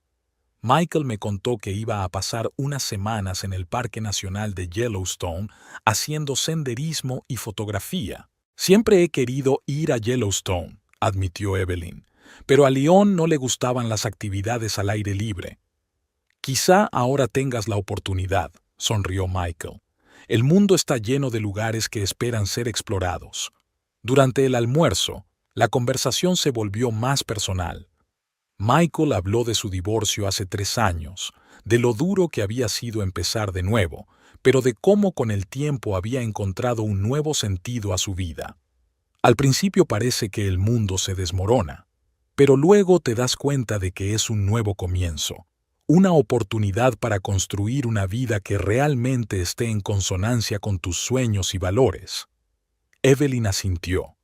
Michael me contó que iba a pasar unas semanas en el Parque Nacional de Yellowstone haciendo senderismo y fotografía. «Siempre he querido ir a Yellowstone», admitió Evelyn, «pero a León no le gustaban las actividades al aire libre». «Quizá ahora tengas la oportunidad», sonrió Michael. «El mundo está lleno de lugares que esperan ser explorados». Durante el almuerzo, la conversación se volvió más personal. Michael habló de su divorcio hace 3 años, de lo duro que había sido empezar de nuevo, pero de cómo con el tiempo había encontrado un nuevo sentido a su vida. Al principio parece que el mundo se desmorona, pero luego te das cuenta de que es un nuevo comienzo, una oportunidad para construir una vida que realmente esté en consonancia con tus sueños y valores. Evelyn asintió.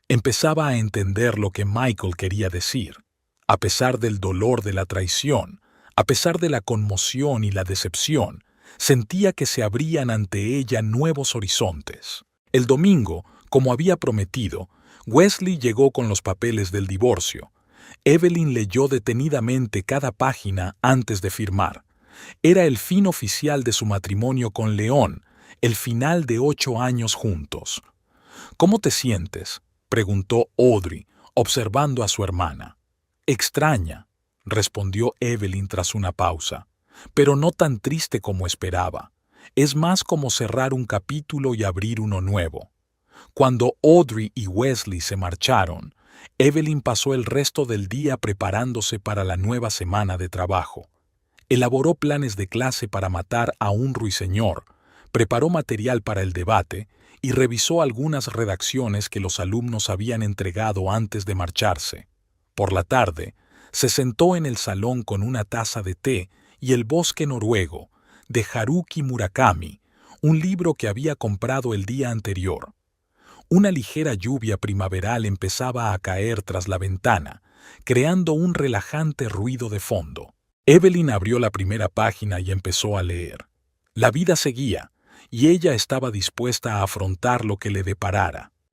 Empezaba a entender lo que Michael quería decir. A pesar del dolor de la traición, a pesar de la conmoción y la decepción, sentía que se abrían ante ella nuevos horizontes. El domingo, como había prometido, Wesley llegó con los papeles del divorcio. Evelyn leyó detenidamente cada página antes de firmar. Era el fin oficial de su matrimonio con León, el final de 8 años juntos. «¿Cómo te sientes?», preguntó Audrey, observando a su hermana. «Extraña», respondió Evelyn tras una pausa, «pero no tan triste como esperaba. Es más como cerrar un capítulo y abrir uno nuevo». Cuando Audrey y Wesley se marcharon, Evelyn pasó el resto del día preparándose para la nueva semana de trabajo. Elaboró planes de clase para matar a un ruiseñor, preparó material para el debate y revisó algunas redacciones que los alumnos habían entregado antes de marcharse. Por la tarde, se sentó en el salón con una taza de té y El bosque noruego, de Haruki Murakami, un libro que había comprado el día anterior. Una ligera lluvia primaveral empezaba a caer tras la ventana, creando un relajante ruido de fondo. Evelyn abrió la primera página y empezó a leer. La vida seguía, y ella estaba dispuesta a afrontar lo que le deparara.